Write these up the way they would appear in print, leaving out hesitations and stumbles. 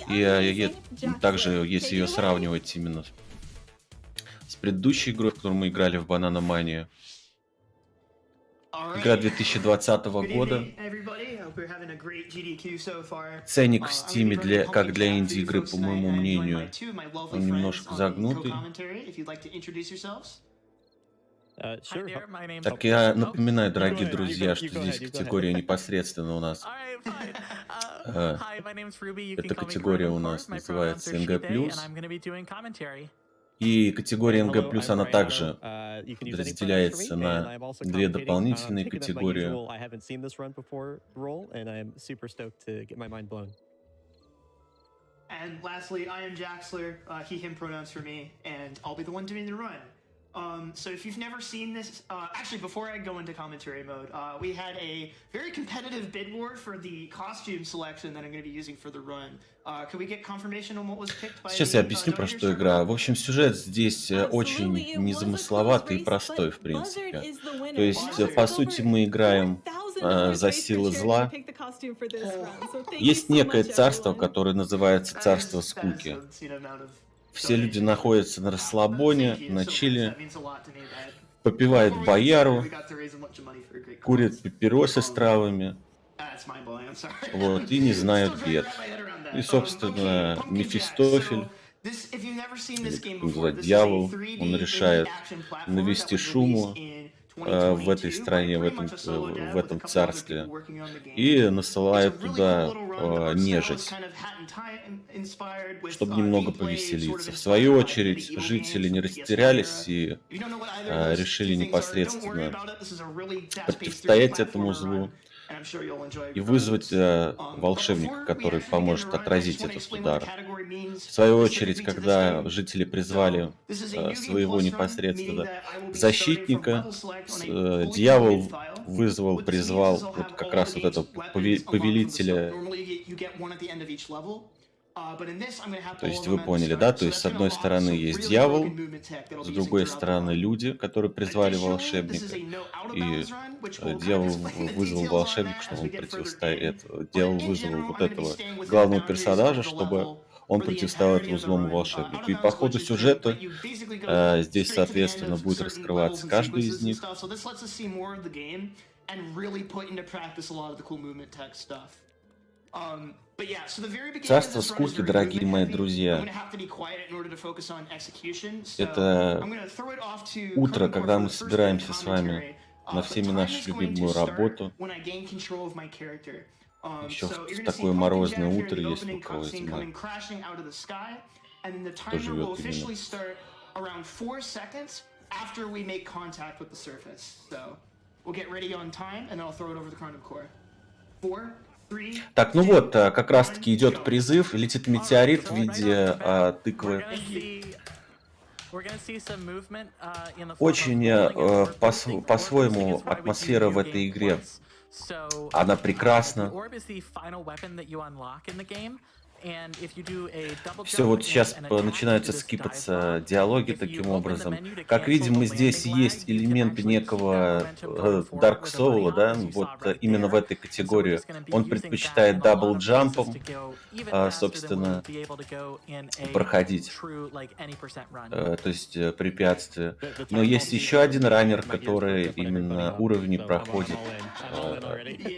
И также, если ее сравнивать именно с предыдущей игрой, в которую мы играли в Banana Mania, игра 2020 года. Ценник в Стиме как для инди-игры, по моему мнению, он немножко загнутый. Так я напоминаю, дорогие друзья, что здесь категория непосредственно у нас. Эта категория у нас называется НГ+. И категория НГ+, она также разделяется на две дополнительные категории. And lastly, I am Jaxler, he, him pronouns for me, and I'll be the one doing the run. So if you've never seen this, actually before I go into commentary mode, we had a very competitive bid war for the costume selection that I'm going to be using for the run. Could we get confirmation on what was picked by Сейчас я объясню, про что игра. В общем, сюжет здесь очень незамысловатый и простой, в принципе. То есть, по сути, мы играем за силы зла. Есть некое царство, которое называется царство скуки. Все люди находятся на расслабоне, на чиле, попивают бояру, курят папиросы с травами, вот, и не знают бед. И, собственно, Мефистофель, или как его называть, дьявол, он решает навести шуму в этой стране, в этом царстве, и насылает туда нежить, чтобы немного повеселиться. В свою очередь, жители не растерялись и решили непосредственно противостоять этому злу и вызвать волшебника, который поможет отразить этот удар. В свою очередь, когда жители призвали своего непосредственно защитника, дьявол призвал вот как раз вот этого повелителя. То есть вы поняли, да? То есть с одной стороны есть дьявол, с другой стороны люди, которые призвали волшебника. И дьявол вызвал волшебника, чтобы он противостоял. Дьявол вызвал вот этого главного персонажа, чтобы он противостоял этому злому волшебнику. И по ходу сюжета здесь, соответственно, будет раскрываться каждый из них. Царство скуки, дорогие мои друзья, это утро, когда мы собираемся с вами на всеми нашу любимую работу. Еще в такое морозное утро, если у кого зима, кто живет именно. Так, ну вот, как раз-таки идет призыв, летит метеорит в виде тыквы. Очень по-своему атмосфера в этой игре, она прекрасна. Все, вот сейчас начинаются скипаться диалоги таким образом. Как видим, здесь есть элементы некого Dark Soul, да, вот именно в этой категории. Он предпочитает дабл-джампом, собственно, проходить, то есть препятствия. Но есть еще один раннер, который именно уровни проходит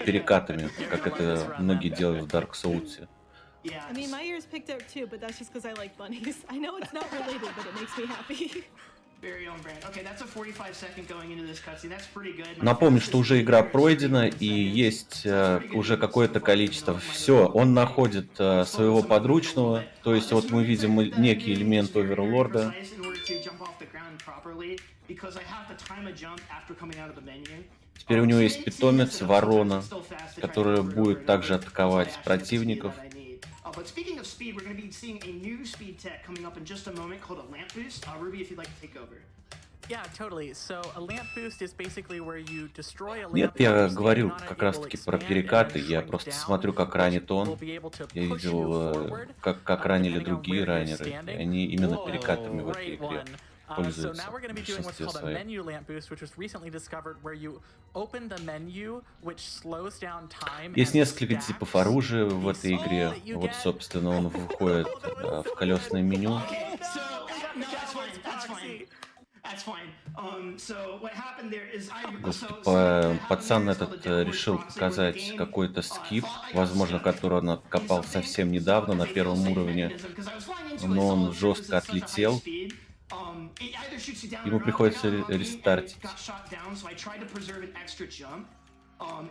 перекатами, как это многие делают в Dark Souls. I mean, my ears picked out too, but that's just because I like bunnies. I know it's not related, but it makes me happy. Напомню, что уже игра пройдена и есть уже какое-то количество. Все, он находит своего подручного, то есть вот мы видим некий элемент оверлорда. Теперь у него есть питомец, ворона, которая будет также атаковать противников. But speaking of speed, we're going to be seeing a new speed tech coming up in just a moment called a lamp boost. Ruby, if you'd like to take over. Yeah, totally. So a lamp boost is basically where you destroy a lamp. Нет, я говорю как раз-таки про перекаты. Я просто смотрю, как ранит он. Я видел, как ранили другие раннеры. И они именно перекатами в этой игре So пользуются now we're going to в be doing what's большинстве called a своем. menu lamp boost, which was recently discovered, where you open the menu, which slows down time Есть and несколько типов stacks оружия в the этой speed игре. that you Вот, get. собственно, он выходит Oh, that was в so колесное good. меню. Okay, so we got the no, that's fine. Gallows That's fine. proxy. That's fine. So what happened there is Вот, so типа, something that happened пацан there is called этот the downward решил proxy, where the показать game какой-то скип, thought I got возможно, stuck который он in откопал something. совсем So недавно на as a первом fail-safe уровне, mechanism, 'cause I was flying into it, но saw он it was жестко at such a high отлетел, speed, it either shoots you down ему or up. I приходится got unlucky and рестартить. got shot down, so I tried to preserve an extra jump.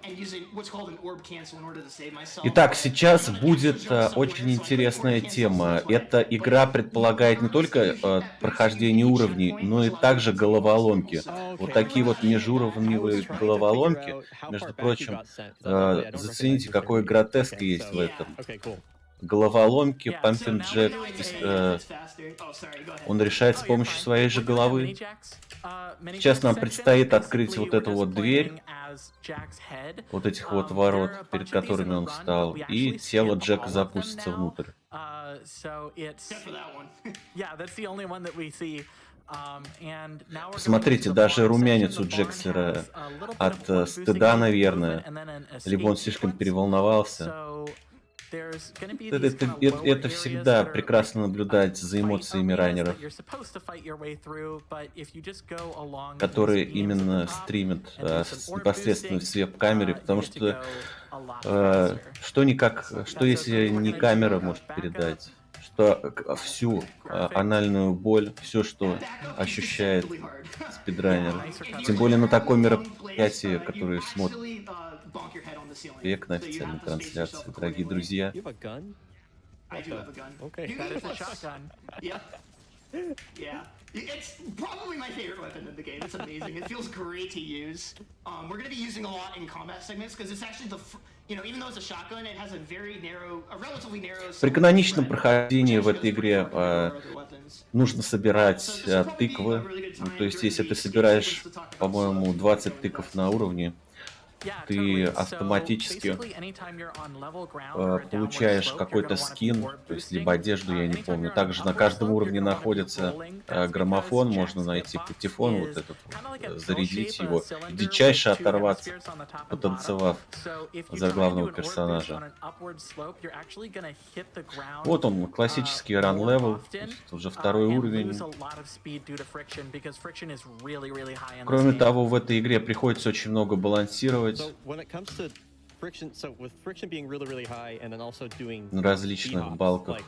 And using what's called an orb cancel in order to save myself. Итак, сейчас Like, будет extra jump somewhere, очень so I clicked интересная orb cancel тема. elsewhere. Эта But игра you предполагает не learn, so только you hit that boost, прохождение you hit a уровней, checkpoint, но which и allows you также to continue the головоломки. obstacle. So Вот Okay, такие вот I was межуровневые trying to figure головоломки, out how между far back you прочим, got sent, 'cause I was like, wait, I don't зацените, recognize какой this enemy. гротеск Okay, есть so- в этом. Okay, cool. Головоломки, Yeah, so пампинг now джек, we're doing If a- it's faster. Oh, sorry, go ahead. он решает с Oh, you're помощью fine. своей же We're doing a головы. mini-Jax, Сейчас нам mini-Jax section. предстоит открыть Basically, вот we're эту just вот дверь, playing as Jack's head. вот этих вот There ворот, are a перед bunch of these in которыми the он run, встал, but we и actually тело skip Джека all of them запустится now. внутрь. So it's Except for that one. yeah, that's the only one that we see. And now we're going Смотрите, into the даже barn румянец section. у The barn Джекслера has a little bit от of orb boosting стыда, as you move наверное, in, and then an либо он escape слишком sequence. переволновался. So there's gonna be Это, these это, kind of это, lower это areas всегда that are прекрасно like, наблюдать за fight эмоциями arenas раннеров, that you're supposed to fight your way through, but if you just go along these которые beams at the именно top стримят and do some orb непосредственно в boosting, веб-камере, you потому get to что go a lot faster. что никак, что That's если okay. We're не gonna do камера a может backup. передать, что всю Perfect. анальную боль, все, что Backup is ощущает deceptively hard. спидранер, Yeah, nice recovery. тем более на такое If you're in the wrong мероприятие, place, которое you смотрит actually, bonk your head on the ceiling. век на So you официальной have to space трансляции, yourself дорогие accordingly. друзья. You have a gun? I do have a gun. Okay. That is a shotgun. Yep. Yeah. It's probably my favorite weapon in the game. It's amazing. It feels great to use. We're going to be using a lot in combat segments because it's actually even though it's a shotgun, it has a relatively narrow. При каноничном spread, прохождении which в этой actually goes игре pretty far compared to our other weapons. нужно собирать So this will probably be a тыквы. really good Ну, time то есть, during если the ты escape собираешь, sequence to talk about по-моему, slow 20 going тыков fast. на уровне, Yeah, ты totally. So автоматически basically, anytime you're on level ground or a downward получаешь slope, you're какой-то gonna wanna be скин, orb то есть boosting. либо одежду, я не Anytime помню. you're on an Также на upward каждом slope, уровне you're gonna wanna be находится rolling. That's граммофон, because можно Jack's найти hitbox патефон, вот is этот, kinda like a зарядить L-shape, a его, cylinder дичайше with two оторваться, hemispheres on the top and потанцевав bottom. So if you за try and do главного an orb boost персонажа. on an upward slope, you're actually gonna hit the ground, Вот он, классический more run-level, often, уже второй and уровень. lose a lot of speed due to friction, because friction is really, really high in this Кроме game. того, в этой игре приходится очень много балансировать So when it comes to friction, so with friction being really, really high, and then also doing на различных speed hops, балках. like,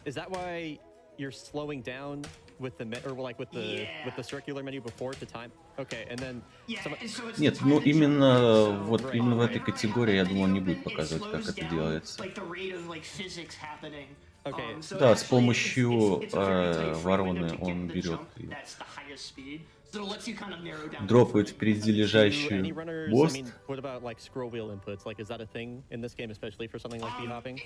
is that why you're slowing down with the or like with the circular menu before to time? Okay, and then Yeah, some- and so it's Нет, the ну time that именно jump, so, вот именно в этой whenever I категории, я have думаю, он не the будет video open, it показывать, как slows это down, делается. like, the rate of, like, physics happening. Okay. So Да, actually, с помощью it's a very tight frame window вороны to get он the берет jump и that's the highest speed. So it lets you kind of narrow down the дропает frame. впереди do any лежащий runners? I мост. mean, what about like scroll wheel inputs? Like, is that a thing in this game, especially for something like beat hopping?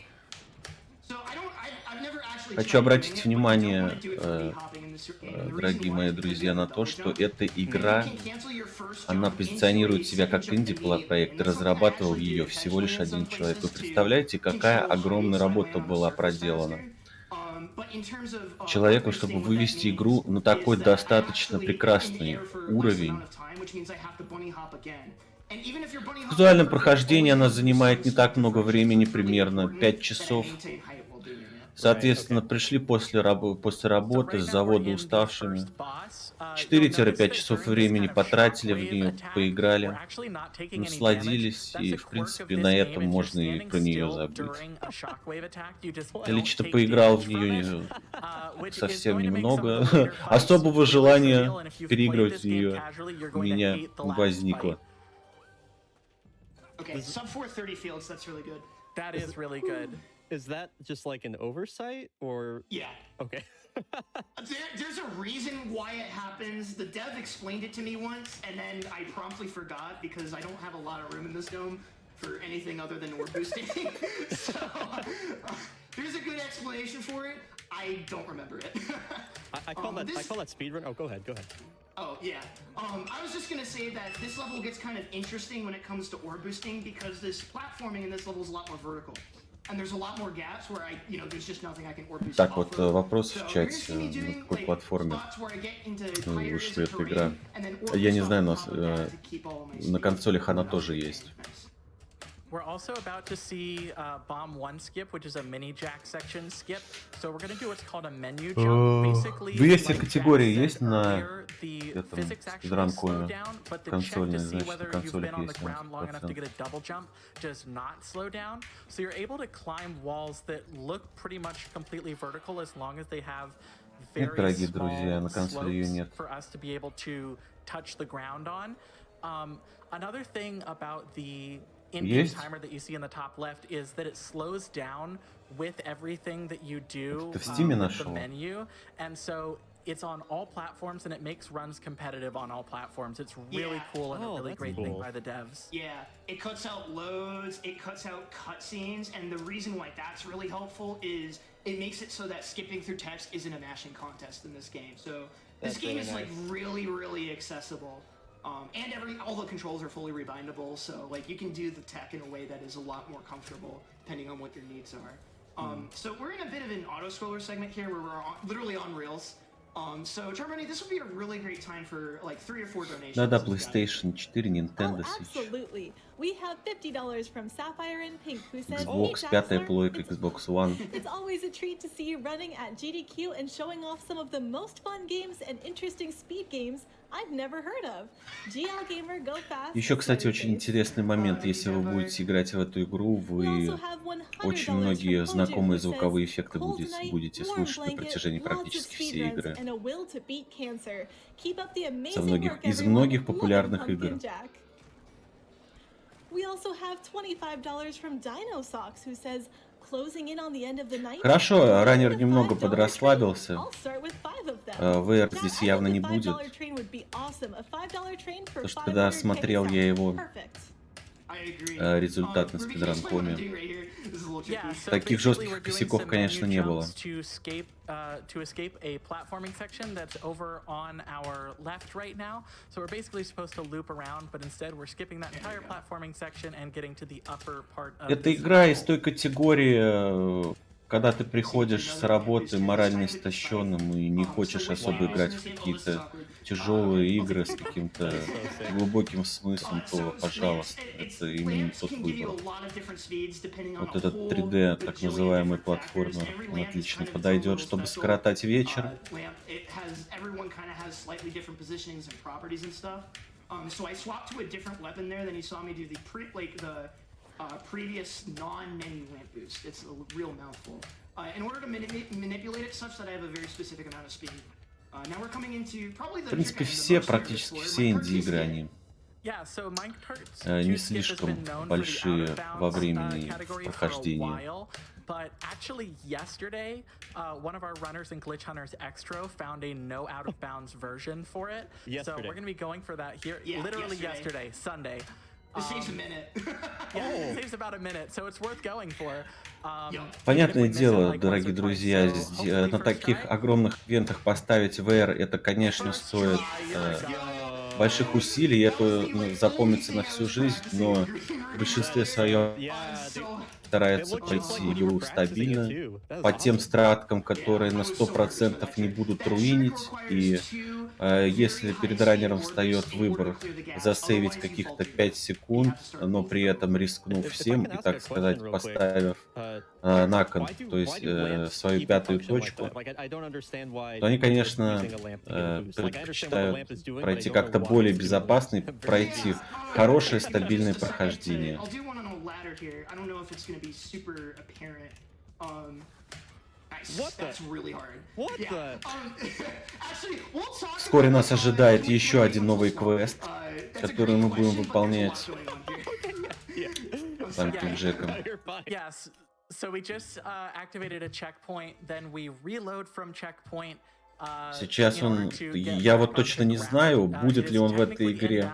So I've never actually Хочу tried обратить doing it, but I don't внимание, wanna do it for beat hopping, and the reason дорогие why мои is because друзья, you на have то, double что jump. эта And then игра, you can cancel your first она jump позиционирует into a себя second как jump immediately. инди-проект, And that's something I разрабатывал actually ее did всего лишь intentionally in один some человек. Вы places to представляете, какая control огромная height, so I работа land on была surface проделана faster. But in terms of, человеку, orb чтобы boosting, what that вывести игру means на is такой that I достаточно actually am in the прекрасный air for less уровень. amount of time, which means I have to bunny hop again. And even if you're bunny В hopping визуальном perfect, прохождении always она have to do занимает some не speed так много differential, so времени, it's really примерно important 5 that I часов. maintain height while doing it. Соответственно, okay. пришли после So работы right с now we're завода in the уставшими. first boss. You'll 4-5 notice that часов during this времени kind of потратили в shockwave нее, attack, we're поиграли, actually not taking any damage. насладились, That's и, a в quirk of принципе, this на game. этом If you're можно и standing про нее still забыть. during a shockwave attack, you just Я don't лично take поиграл в damage from it, нее which is совсем going to make some of немного. the later fights Особого really желания surreal, and if you've played переигрывать this в game нее casually, you're у going to меня hate the не last возникло. fight. Okay, sub 430 fields, that's really good. That is really good. Is that just like an oversight, or Yeah. okay? There's a reason why it happens. The dev explained it to me once, and then I promptly forgot because I don't have a lot of room in this dome for anything other than orb boosting. So there's a good explanation for it. I don't remember it. I call that I this- call that speedrun. Oh, go ahead. Oh, yeah. I was just gonna say that this level gets kind of interesting when it comes to orb boosting because this platforming in this level is a lot more vertical. and there's a lot more gaps where there's just nothing I can orb boost Так, off вот of. вопрос So в you're gonna чате, see me на doing какой like платформе spots where I get into high areas вышла of эта игра. terrain, and then orb Я не boost знаю, off но the top of that to keep all of my на speed. консолях она тоже есть. Nice. We're also about to see Bomb 1 skip, which is a mini jack section skip. So we're going to do what's called a menu jump. Basically, Версия like категории Jack есть said на earlier, the этом physics actually спидран slow коме down, but the check to консольной, see значит, на whether you've консолях been on the есть ground long enough to 70%. get a double jump does not slow down. So you're able to climb walls that look pretty much completely vertical as long as they have Нет, very дорогие друзья, small на консоли ее slopes нет. for us to be able to touch the ground on. Another thing about the in-game Есть? timer that you see in the top left is that it slows down with everything that you do Ты в Steam with the нашел? menu, and so it's on all platforms and it makes runs competitive on all platforms. It's really Yeah. cool and a Oh, really that's great thing cool. by the devs. Yeah, it cuts out loads, it cuts out cutscenes, and the reason why that's really helpful is it makes it so that skipping through text isn't a mashing contest in this game. So this That's game really is like nice. really accessible. And all the controls are fully rebindable, so like you can do the tech in a way that is a lot more comfortable depending on what your needs are. So we're in a bit of an auto scroller segment here where we're literally on rails. So Germany, this would be a really great time for like 3 or 4 donations. Да-да, This guy. PlayStation 4, Nintendo Oh, Switch, absolutely. We have $50 from Sapphire and Pink, who says, Xbox, "Hey, 5-я Jaxler, плойка, it's Xbox One. It's always a treat to see you running at GDQ and showing off some of the most fun games and interesting speed games I've never heard of. GL Gamer, go fast. Еще, кстати, Smiley очень face." интересный момент. Если вы будете играть в эту игру, We also вы have $100 очень from многие Hoju, знакомые who звуковые says, эффекты "Cold night, будете warm слушать на blanket, протяжении lots of практически всей speedruns, игры. and a will to beat cancer. Keep up the Со amazing многих, work, из everyone. многих Loving популярных Pumpkin игр. Jack." We also have $25 from Dino Socks, who says, "Closing in on the end of the night. Хорошо, раннер Need a немного $5 подрасслабился. train? I'll start with 5 of them." VR That здесь end явно of не the будет. $5 train would be awesome. A $5 train for Потому что когда 500 смотрел K я его Perfect. I agree. результат на Ruby, can you спидран explain what I'm коме, doing right here? This is a little Yeah, tricky. so таких basically жестких we're doing косяков, some конечно, menu не было. jumps to escape a platforming section that's over on our left right now. So we're basically supposed to loop around, but instead we're skipping that entire platforming section and getting to the upper part of Это the игра из circle. той категории, когда ты приходишь с работы морально истощенным и не хочешь особо играть в какие-то тяжелые игры с каким-то глубоким смыслом, то, пожалуйста, это именно тот выбор. Вот этот 3D, так называемый платформер, он отлично подойдет, чтобы скоротать вечер. So I swapped to a different weapon there than you saw me do the previous non-menu lamp boost. It's a real mouthful. In order to manipulate it such that I have a very specific amount of speed. Now we're coming into probably the В принципе, все, практически все инди-игры, они Yeah, so Minecart's не juice skip has слишком been known for the большие out of во bounds времени category for a прохождения. while, but actually yesterday, one of our runners in Glitch Hunters Extra found a no out of bounds version for it. So Yesterday. we're gonna be going for that here, Yeah, literally yesterday. yesterday, Sunday. It saves a minute. Yeah, it saves about a minute, so it's worth going for. Понятное even if we miss it, дело, like, once дорогие or twice. друзья, So hopefully на first таких try. огромных ивентах поставить VR, это, конечно, First стоит try, yeah. больших усилий, это запомнится на всю жизнь, но в большинстве своем Yeah, dude. старается пройти игру стабильно, по тем страткам, которые на 100% не будут руинить, и если перед раннером встает выбор засейвить каких-то 5 секунд, но при этом рискнув всем и, так сказать, поставив на кон, то есть свою пятую точку, то они, конечно, предпочитают пройти как-то более безопасно и пройти хорошее стабильное прохождение. Вскоре нас ожидает еще один новый квест, который мы будем выполнять Pumpkin Jack'ом. Yes. So we just activated a checkpoint, then we reload from checkpoint. Сейчас я вот точно не знаю, будет ли он в этой игре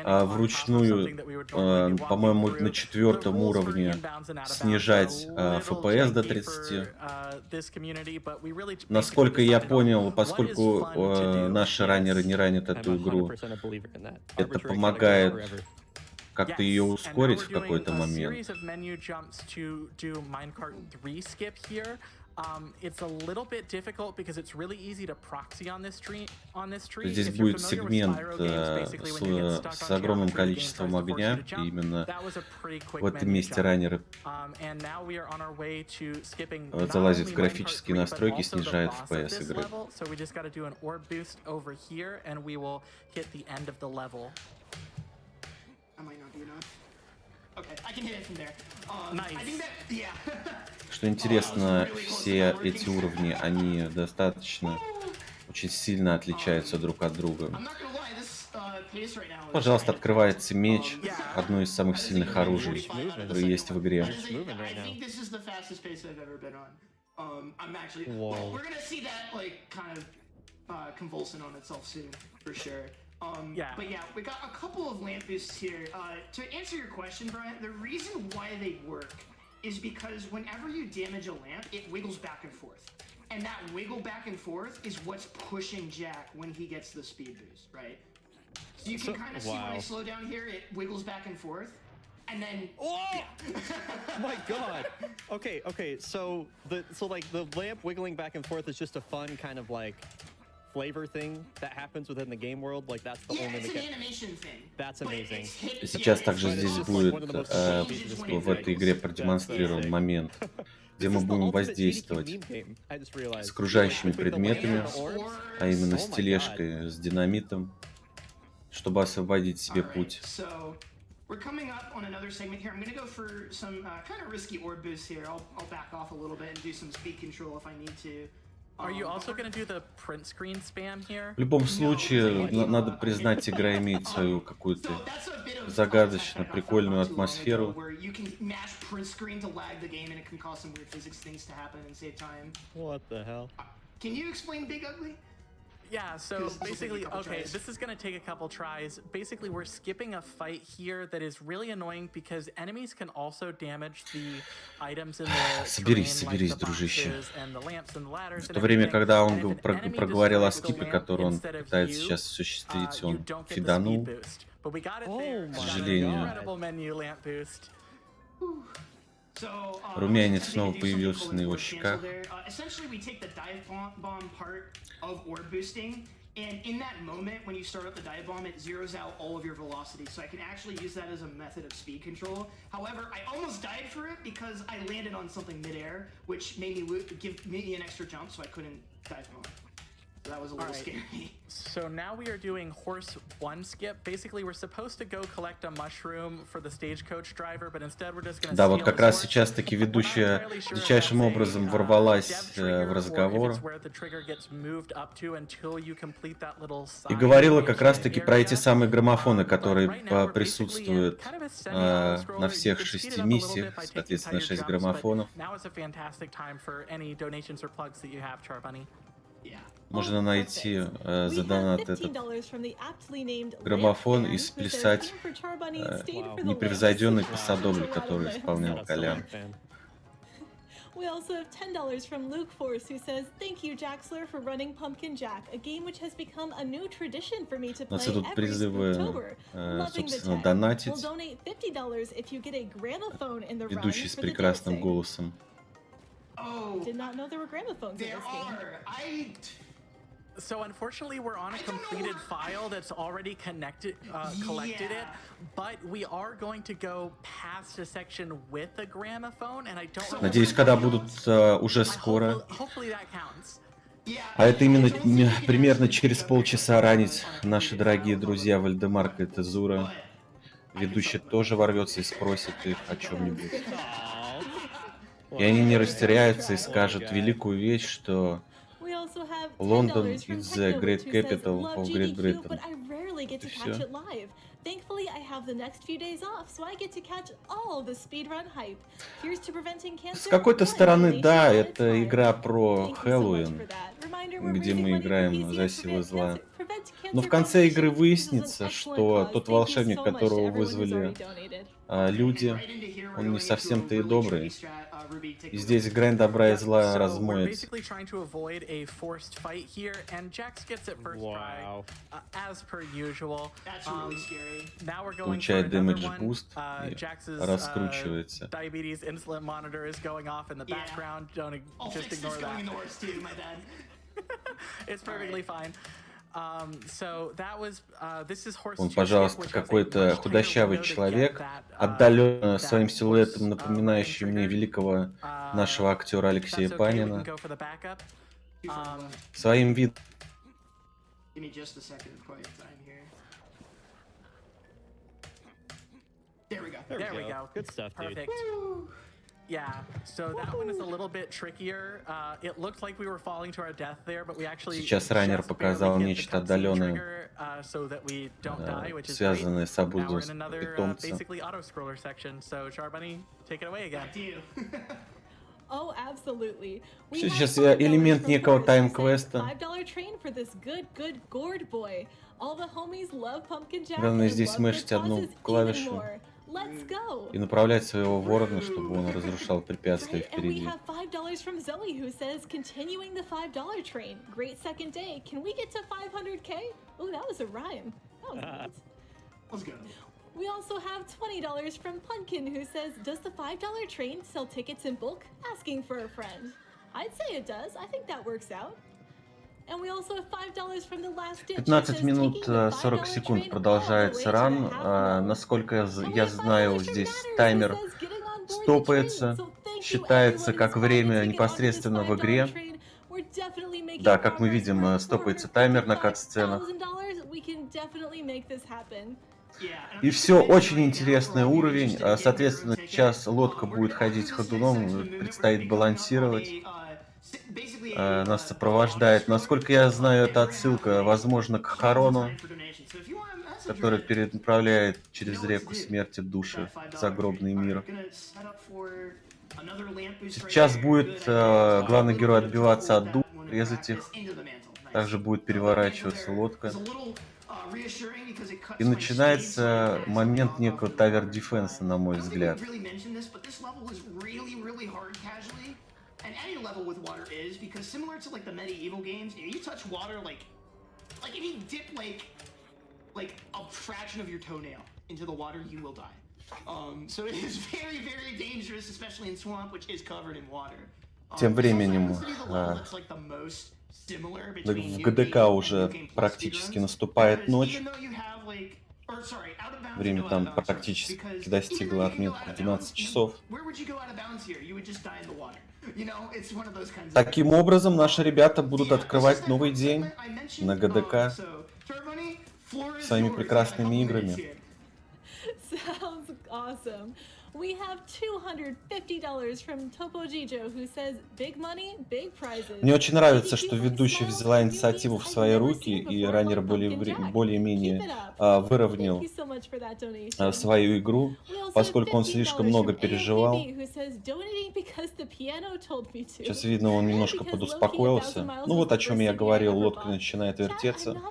вручную, по-моему, на 4-м уровне снижать FPS до 30. Насколько я понял, поскольку наши раннеры не ранят эту игру, это помогает как-то ее Yes, and now ускорить we're в doing какой-то a момент? series of menu jumps to do minecart 3 skip here. It's a little bit difficult because it's really easy to proxy on this tree. Здесь If you're будет familiar with сегмент Spyro games, basically when you get stuck с on огромным geometry, the game количеством tries to force you to огня, и jump. именно That was a pretty в quick этом menu месте jump. раннеры And now we are on our way to skipping залазят not в only minecart графические 3, but настройки, also the снижает boss of FPS this игры. level. So we just got to do an orb boost over here, and we will hit the end of the level. That might not be enough. Okay, I can hit it from there. Nice. I think that, yeah. Что интересно, все эти уровни, они достаточно очень сильно отличаются друг от друга. I'm not gonna lie, this pace right now is Пожалуйста, открывается меч, Yeah. одно из самых сильных оружий, которые есть в игре. moving right I now. think this is the fastest pace I've ever been on. I'm actually. Whoa. Well, we're gonna see that like kind of convulsing on itself soon, for sure. Yeah. But yeah, we got a couple of lamp boosts here. To answer your question, Brian, the reason why they work is because whenever you damage a lamp, it wiggles back and forth. And that wiggle back and forth is what's pushing Jack when he gets the speed boost, right? So you can kind of see when I slow down here, it wiggles back and forth. And then My God. Okay. So the lamp wiggling back and forth is just a fun kind of like flavor thing that happens within the game world. Like that's the yeah, only it's an mechanic. animation thing. That's But amazing. it's hit- И сейчас yeah, также it's здесь just будет like в этой игре продемонстрирован момент, где мы будем воздействовать с окружающими предметами, а именно с тележкой, с динамитом, чтобы освободить себе путь. So we're coming up on another segment here. I'm gonna go for some kind of risky orb boosts here. I'll back off a little bit and do some speed control if I need to. Are you also going to do the print screen spam here? В любом случае, надо признать, игра имеет свою какую-то загадочно прикольную атмосферу. What the hell? Can you explain Big Ugly? Yeah, so basically, okay, this is going to take a couple tries. Basically, we're skipping a fight here that is really annoying because enemies can also damage the items in the Соберись, terrain, like the дружище. boxes and the lamps and the ladders В and то время, everything. когда он And if an enemy проговорил о destroys the скипе, lamp который он instead of пытается you, сейчас осуществить, you он don't get the фиданул. speed boost. But we got it there. Oh К my сожалению. Incredible menu lamp boost. So, Румянец снова появился на его щеках. Essentially, we take the dive bomb part of orb boosting, and in that moment, when you start up the dive bomb, it zeroes out all of your velocity. So I can actually use that as a method of speed control. However, I almost died for it because I landed on something midair, which made me give me an extra jump, so I couldn't dive bomb. So that was a little scary. So now we are doing horse 1 skip. Basically, we're supposed to go collect a mushroom for the stagecoach driver, but instead we're just going to Да, вот как раз сейчас таки ведущая дичайшим образом ворвалась в разговор и говорила как раз таки про эти самые граммофоны, которые присутствуют на всех 6 миссиях, соответственно 6 граммофонов. Можно найти за донат этот граммофон и сплясать непревзойденный пасадобль, который исполнял Колян. We also have $10 from Luke Force, who says, "Thank you, Jaxler, for running Pumpkin Jack, a game which has become a new tradition for me to play Тут every призывы, Spooktober. Loving the собственно, tech. донатить. We'll donate $50 if you get a gramophone in the run Ведущий с for the прекрасным dancing." голосом. Did not know there were gramophones in There this game. are. So unfortunately, we're on a completed file that's already collected it, but we are going to go past a section with a gramophone, and I don't remember. Надеюсь, когда будут уже скоро. Hopefully that counts. А это именно примерно через полчаса ранить наши дорогие друзья Вальдемарка и Тезура. Ведущий тоже ворвется и спросит их о чем-нибудь. И они не растеряются и скажут великую вещь, что Лондон is the great capital of Great Britain. И все. Thankfully, I have the next few days off, so I get to catch all the speedrun hype. Here's to preventing cancer. С какой-то стороны, да, это игра про Хэллоуин. где мы играем за силы зла. Но в конце игры выяснится, что тот волшебник, которого вызвали люди, он не совсем-то и добрый. И здесь грань добра и зла размоется. Wow. Получает damage boost и раскручивается. Diabetes insulin monitor is going off in the background. Don't just ignore that. It's perfectly fine. Он, пожалуйста, какой-то худощавый человек, отдаленно своим силуэтом напоминающий мне великого нашего актера Алексея Панина. Своим видом. There we go. Good stuff, dude. Perfect. Yeah, so that one is a little bit trickier. It looked like we were falling to our death there, but we actually Сейчас раннер показал нечто отдаленное, so that we don't die, which is связанное с now we're in обузой another питомца. basically auto-scroller section. So Charbunny, take it away again. Oh, absolutely. Сейчас элемент некого тайм-квеста. Главное здесь мышить одну клавишу и направлять своего ворона, чтобы он разрушал препятствия впереди. We also have $20 from Punkin, who says, does the $5 train sell tickets in bulk? Asking for a friend. I'd say it does. I think that works out. And we also have $5 from the last ditch. 15 минут 40 секунд продолжается ран. Насколько я знаю, здесь таймер стопается, считается как время непосредственно в игре. Да, как мы видим, стопается таймер на кат-сценах. И все очень интересный уровень. Соответственно, сейчас лодка будет ходить ходуном, предстоит балансировать. Нас сопровождает. Насколько я знаю, это отсылка, возможно, к Харону, который перенаправляет через реку смерти души в загробный мир. Сейчас будет главный герой отбиваться от душ, резать их. Также будет переворачиваться лодка. И начинается момент некого тавер-дефенса, на мой взгляд. And any level with water is, because similar to like the medieval games, you touch water like if you dip like a fraction of your toenail into the water, you will die. So it is very, very dangerous, especially in swamp, which is covered in water. Тем временем в ГДК уже практически наступает ночь. Время там практически достигло отметку 12 часов. Таким образом, наши ребята будут открывать новый день на ГДК своими прекрасными играми. We have $250 from Topo Gijo, who says, big money, big prizes. Мне очень нравится, что ведущий взяла инициативу в свои руки, и раннер более-менее выровнял свою игру, поскольку он слишком много переживал. Сейчас видно, он немножко подуспокоился. Ну вот о чем я говорил, лодка начинает вертеться.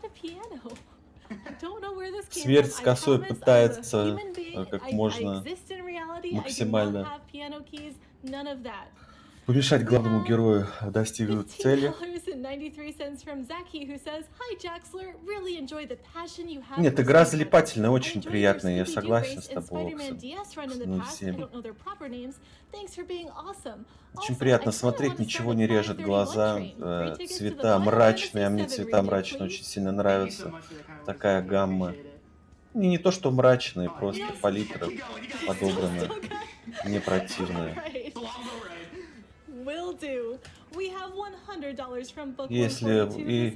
Смерть с косой пытается как можно максимально помешать главному герою достигнуть цели. Нет, игра залипательная, очень приятная, я согласен с тобой, Оксан. 07. Очень приятно смотреть, ничего не режет глаза, цвета мрачные, а мне цвета мрачные очень сильно нравятся. Такая гамма. Не то, что мрачные, просто палитра подобрана, не противная. Если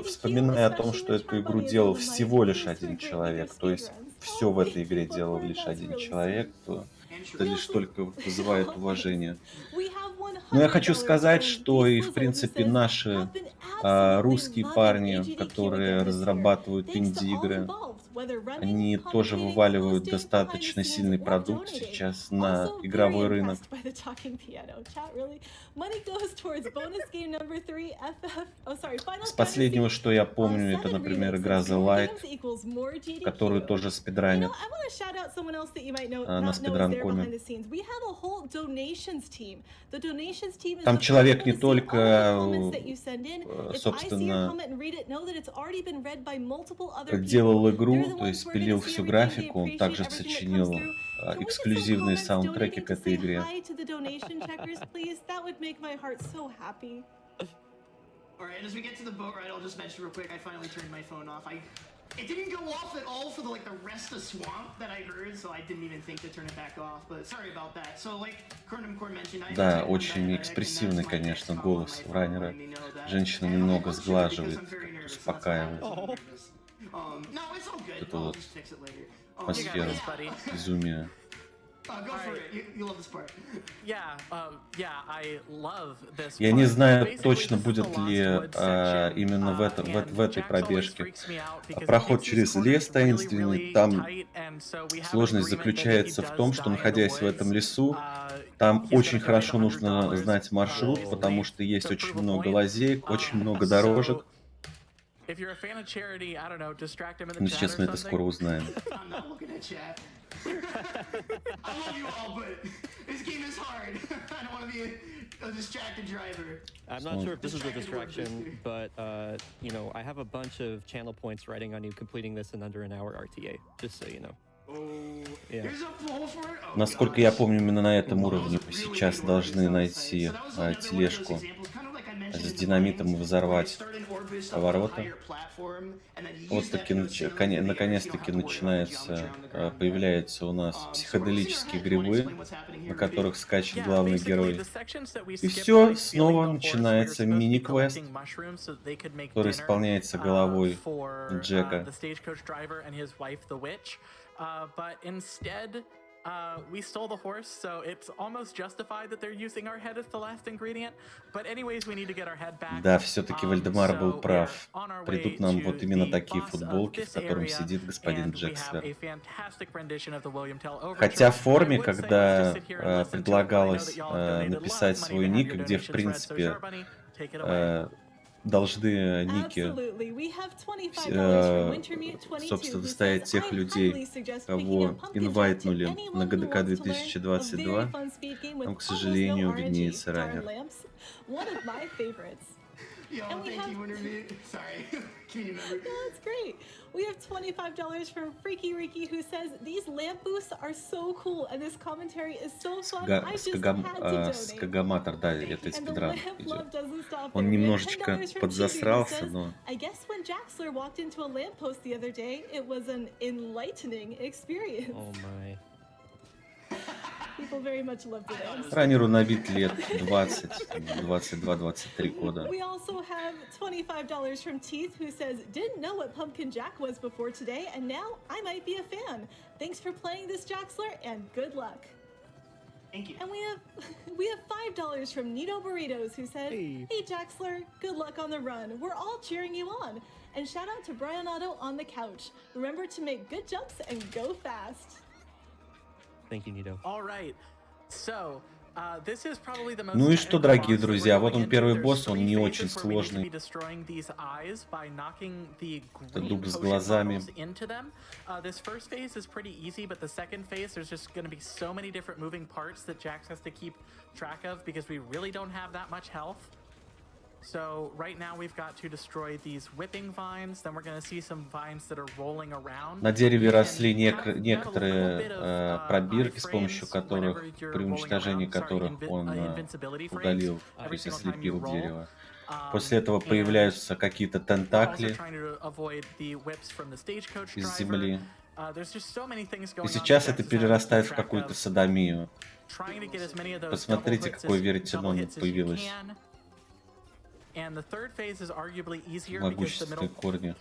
вспоминая о том, что эту игру делал всего лишь один человек, то есть все в этой игре делал лишь один человек, то это лишь только вызывает уважение. Но я хочу сказать, что и в принципе наши русские парни, которые разрабатывают инди-игры, whether running, Они тоже commentating, вываливают hosting, достаточно behind the сильный scenes, or продукт donating. сейчас на Also, very игровой рынок. impressed by the talking piano. Chat, really? Money goes towards bonus game number 3, FF. Oh, sorry, Final С последнего, Fantasy. что я помню, это, 7 например, remake игра since The more Light, games equals more GDQ. которую тоже You know, спидранят I want to shout out someone else that you might know, на not know is there спидран-коме. behind the scenes. We have a whole donations team. The donations team is Там the человек first не one to see all of the comments только, that you send in. If I see your собственно, comment and read it, know that it's already been read by multiple other people. делал They're игру, the то ones есть who are пилил going to see всю everything, they графику, он appreciate также everything that comes сочинил through. Can we get some эксклюзивные comments саундтреки donating к to этой say игре. hi to the donation checkers, please? That would make my heart so happy. Alright, as we get to the boat ride, I'll just mention real quick, I finally turned my phone off. It didn't go off at all for the rest of Swamp that I heard, so I didn't even think to turn it back off, but sorry about that. So, like Cornum mentioned, I Да, очень экспрессивный, конечно, голос у Райнера. Женщина немного сглаживает, успокаивает эту вот атмосферу безумия. Я не знаю точно, будет ли именно в этой пробежке проход через лес таинственный. Там сложность заключается в том, что, находясь в этом лесу, там очень хорошо нужно знать маршрут, потому что есть очень много лазеек, очень много дорожек. Но сейчас мы это скоро узнаем. I love you all, but this game is hard. I don't want to be a distracted driver. I'm not sure if this is a distraction, but you know, I have a bunch of channel points writing on you completing this in under an hour RTA, just so you know. There's a pull for it? Насколько я помню, именно на этом уровне мы сейчас должны найти тележку с динамитом и взорвать поворота. Вот таки, наконец-таки начинается, появляются у нас психоделические грибы, на которых скачет главный герой. И все, снова начинается мини-квест, который исполняется головой Джека. But instead, we stole the horse, so it's almost justified that they're using our head as the last ingredient. But anyways, we need to get our head back. Да, все-таки Вальдемар был прав. Придут нам вот именно такие футболки, в котором сидит господин Джекслер. Хотя в форме, когда предлагалось написать свой ник, где, в принципе, должны ники, собственно, стоять тех людей, кого инвайтнули на GDK 2022, там, к сожалению, виднеется раннер. Yo, thank you, Wintermute. Sorry. Community member. No, that's great. We have $25 from Freaky Ricky, who says these lamp boosts are so cool and this commentary is so fun. I just had to donate. Скагаматор, да, это из And the спидрана lamp идет. love doesn't stop Он there. We have немножечко $10 from подзасрался, Chibi, who но... says, I guess when Jaxler walked into a lamppost the other day, it was an enlightening experience. Oh my. People very much loved it. Раннеру на вид лет 20, 22-23 года. We also have $25 from Teeth, who says, didn't know what Pumpkin Jack was before today, and now I might be a fan. Thanks for playing this, Jaxler, and good luck. Thank you. And we have $5 from Nito Burritos, who said, Hey Jaxler, good luck on the run. We're all cheering you on. And shout out to Brian Otto on the couch. Remember to make good jumps and go fast. Thank you, Nito. All right. So, this is probably the most Ну и что, дорогие technical boss друзья, we're вот going он первый into. босс, There's он three не очень phases where we need to сложный. be destroying these eyes by knocking the green Дуб с potion глазами. bottles into them. This first phase is pretty easy, but the second phase, there's just going to be so many different moving parts that Jax has to keep track of because we really don't have that much health. So right now we've got to destroy these whipping vines, then we're going to see some vines that are rolling around. На дереве росли некоторые пробирки, с помощью которых, при уничтожении которых он удалил, то есть ослепил дерево. После этого появляются какие-то тентакли из земли. И сейчас это перерастает в какую-то содомию. Посмотрите, какое веретено появилось. Могущественные корни.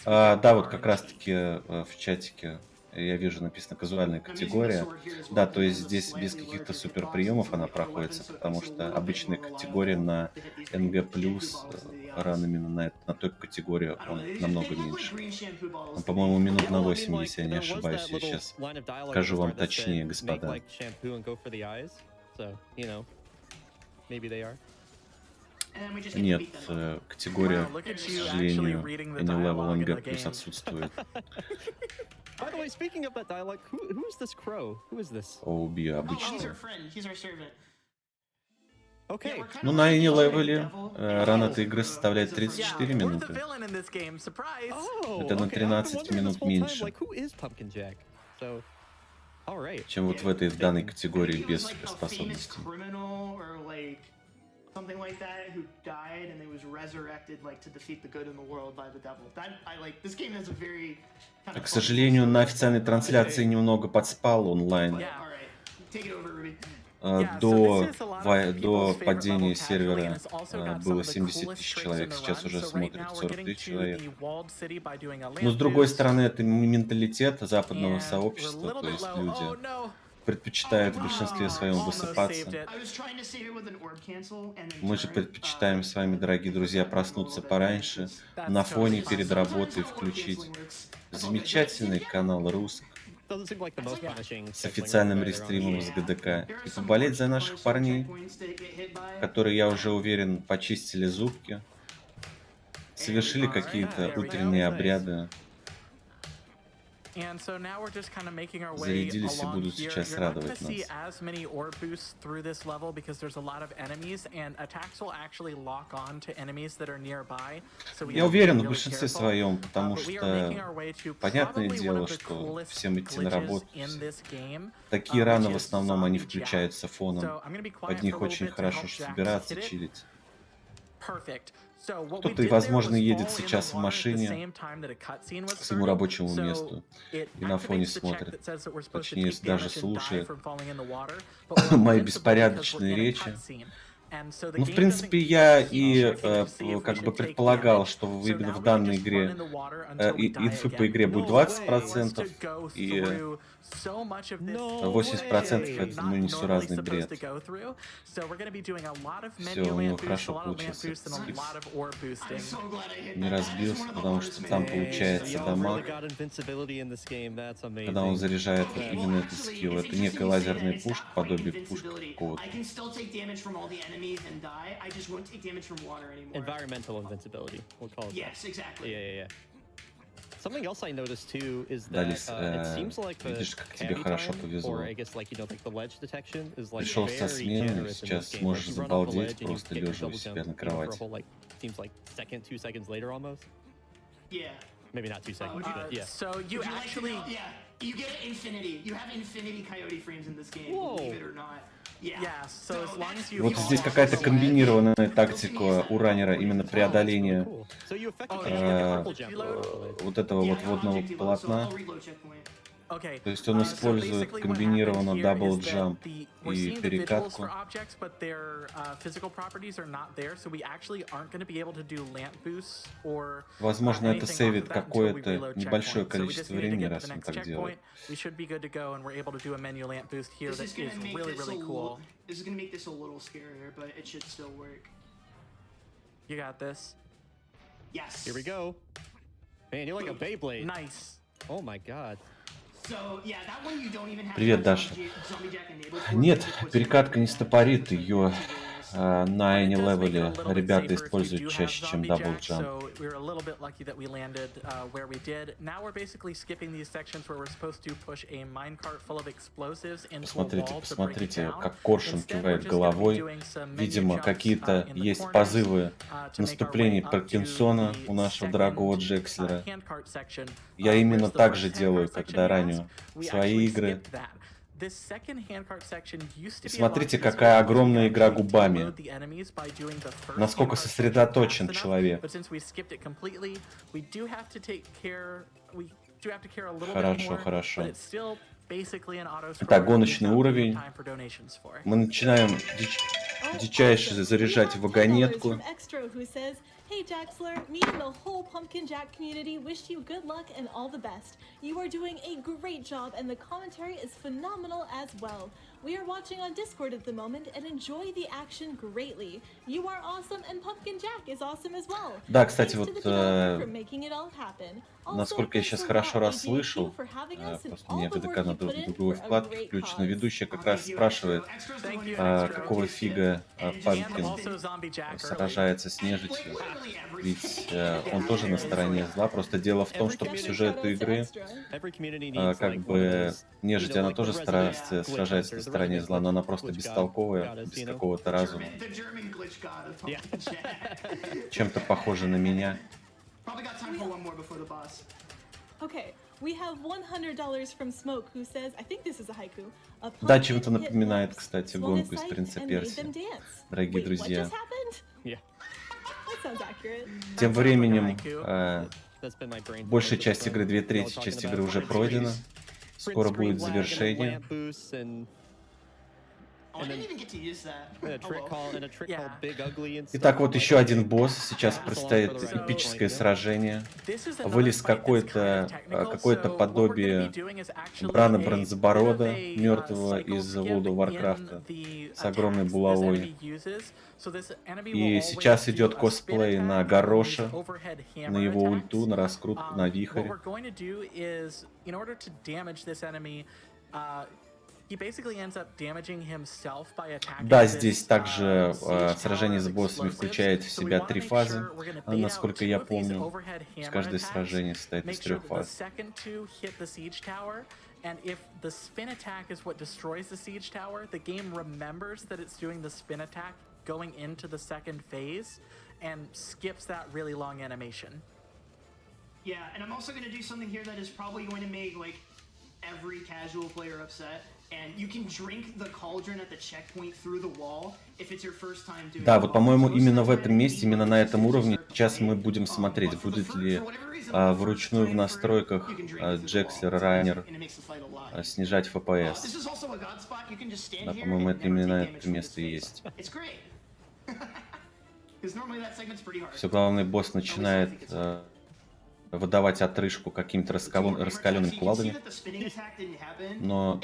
Да, вот как раз-таки в чатике Я вижу, написано казуальная категория. Да, то есть здесь без каких-то супер приемов она проходится, потому что обычная категория на НГ+, ран именно на той категории, он намного меньше. Он, по-моему, минут на 8, если я не ошибаюсь. Я сейчас скажу вам точнее, господа. Нет, категория, к сожалению, any level NG+ отсутствует. By the way, speaking of that dialogue, who is this crow? Who is this? OB He's обычно. our friend. He's our servant. Okay. Ну, на any левеле ран этой игры составляет 34 We're the минуты. villain in this game. Surprise! Oh, Это на okay. I've been 13 wondering минут this whole time, меньше. like, who is Pumpkin Jack? So, all right. Чем вот в этой данной I категории think he без was like a famous суперспособностей. criminal or like something like that who died and he was resurrected like to defeat the good in the world by the devil. That I like. This game has a very kind of К сожалению, на официальной трансляции немного подспал онлайн. But, all right, take it over, Ruby. До падения сервера было 70 тысяч человек, сейчас уже смотрит 40 тысяч человек. Но с другой стороны, это менталитет западного сообщества, то есть люди предпочитают в большинстве своем высыпаться. Мы же предпочитаем с вами, дорогие друзья, проснуться пораньше, на фоне перед работой включить замечательный канал RUSC с официальным рестримом с ГДК и поболеть за наших парней, которые, я уже уверен, почистили зубки, совершили какие-то утренние обряды, зарядились и будут сейчас радовать нас. Я уверен в большинстве своем, потому что понятное дело, что всем идти на работу. Такие раны в основном они включаются фоном. Под них очень хорошо собираться, чилить. Кто-то, возможно, едет сейчас в машине к своему рабочему месту и на фоне смотрит, точнее, даже слушает мои беспорядочные речи. Ну, в принципе, я и как бы предполагал, что именно в данной игре инфы по игре будет 20%, и 80% это ну, несуразный бред. Все, у него хорошо получился. Не разбился, потому что там получается дамаг, когда он заряжает именно этот скилл. Это некая лазерная пушка, подобие пушки какого-то. Environmental invincibility, we'll call it. Yes, exactly. Yeah. Something else I noticed too is Далис, that it seems like the видишь, как тебе cami хорошо time, повезло. or I guess like the ledge detection is like Пришел со very смены, generous in this сейчас game. можешь Like, you run off the забалдеть, ledge and you просто get лежа у double себя на jump, for a кровати. whole, like, seems like second, 2 seconds later almost. Yeah. Maybe not 2 seconds, but yeah. So you Would you actually, like to know? Yeah, you get infinity. You have infinity coyote frames in this game, Whoa. believe it or not. Yeah. yeah. So as long as you Вот follow здесь all какая-то the комбинированная тактика у раннера, именно Oh, that's преодоление really cool. So you effectively Oh, get yeah. triple jump off the ledge. вот этого вот водного полотна. Okay. То есть он использует комбинированно дабл джамп и перекатку. Возможно, это сейвит какое-то небольшое количество времени, раз он так делает. This is gonna make this a little scarier, but it should still work. You got this. Yes. Here we go. Man, you're like a Beyblade. Nice. Oh my god. So, yeah, that one you don't even have Привет, to have Даша. Zombie Jack enabled for, Нет, because it puts перекатка не everything стопорит, in ее на But any it does make it a левеле little bit ребята safer if you используют do have чаще, чем zombie дабл jack, джамп. So we were a little bit lucky that we landed where we did. Now we're basically skipping these sections where we're supposed to push a minecart full of explosives into a Посмотрите, wall to break it посмотрите, down. как коршун Instead, we're кивает just gonna be головой. doing some menu Видимо, jumps, какие-то in the есть corners, позывы to make our наступлений way up to Паркинсона the у нашего second, дорогого Джекслера. handcart section, Я where's именно the так first же handcart делаю, section, когда you раню ask? We свои actually игры. skipped that. This second handcart section used to be a lot Смотрите, easier какая because you огромная could игра actually губами. deload the enemies by doing the first Насколько handcart section сосредоточен fast enough, человек. but since we skipped it completely, we do have to care a little bit Хорошо, more, хорошо. but it's still basically an auto scroll Итак, that гоночный we've got уровень. time for donations for. Мы начинаем дичайше заряжать вагонетку. Hey Jaxler, me and the whole Pumpkin Jack community wish you good luck and all the best. You are doing a great job and the commentary is phenomenal as well. We are watching on Discord at the moment and enjoy the action greatly. You are awesome and Pumpkin Jack is awesome as well. Да, кстати, Thanks to вот the developer for making it all happen. Also, насколько я thanks сейчас a lot, хорошо AGDQ, расслышал, for having us and просто all мне the work ГДК you на put in другой for a вкладке great включена. cause. Ведущая как Thank раз you, спрашивает, Extra's the Thank one you, who Extra. actually какого gives you- фига and just And Панкин also Zombie Jack early. сражается с нежитью. literally everything. Ведь он тоже на стороне зла. Просто дело в том, что по сюжету игры Every community needs как like one of бы those, нежить, you know, она like тоже the resident сражается glitch на hunter, the стороне resident зла, но она glitch просто god бестолковая, goddess, без you know? какого-то разума. The German glitch god of Pumpkin Jack. Чем-то похоже на меня. Probably got time for one more before the boss. Okay, we have $100 from Smoke, who says, I think this is a haiku. A Да, pumpkin чем-то hit напоминает, lumps, кстати, swung гонку из aside, «Принца and made Персии». them dance. Дорогие Wait, друзья. what just happened? Yeah, That sounds accurate. Тем временем that's been my brain. большая focus, часть but игры, две we're all трети talking части about игры уже print пройдена. screens, Скоро print будет screen lag, and завершение. lamp boosts, and Oh, I didn't even get to use that. a Oh, trick well. called Yeah. Big Ugly and Итак, stuff, вот like, еще один босс. Сейчас Yeah. предстоит So long for the эпическое ride. сражение. This is another Вылез fight that's какое-то kind of technical, какое-то so what we're gonna подобие be doing is actually Брана a bit of Бронзоборода, a, мертвого cycle из skip World of in Warcraft, the с огромной attacks this булавой. enemy uses. So this enemy will И always сейчас do идет a spin косплей attack на and Гороша, these overhead на hammer его attacks. ульту, на раскрутку, на What вихрь. we're going to do is, in order to damage this enemy, he basically ends up damaging himself by attacking Да, this, здесь также siege сражение с tower боссами explosives. включает в So we себя wanna 3 make фазы, sure we're gonna bait out насколько 2 я of these помню. overhead То есть hammer каждое attacks, сражение состоит из make 3 sure that the фаз. second 2 hit the siege tower, and if the spin attack is what destroys the siege tower, the game remembers that it's doing the spin attack going into the second phase and skips that really long animation. Yeah, and I'm also going to do something here that is probably going to make like every casual player upset. And you can drink the cauldron at the checkpoint through the wall if it's your first time doing. Да, вот, по-моему, именно в этом месте, именно на этом уровне сейчас мы будем смотреть, будет ли вручную в настройках Jaxler Райнер снижать FPS. Да, по-моему, это именно это место и есть. Все, главный босс начинает выдавать отрыжку какими-то раскаленными кувалдами, но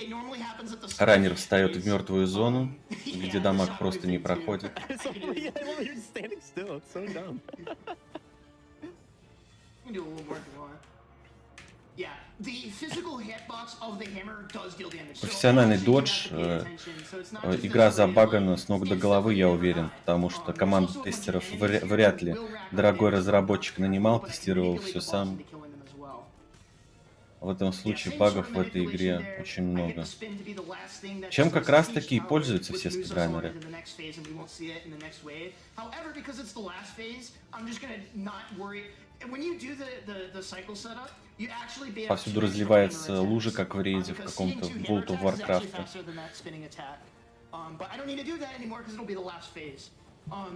Райнер встает в мертвую зону, где дамаг просто не проходит. Профессиональный додж, игра забагана с ног до головы, я уверен, потому что команда тестеров вряд ли дорогой разработчик нанимал, тестировал все сам. В этом случае багов в этой игре очень много. Чем как раз таки и пользуются все спидранеры. Повсюду разливается лужа, как в рейде в каком-то World of Warcraft.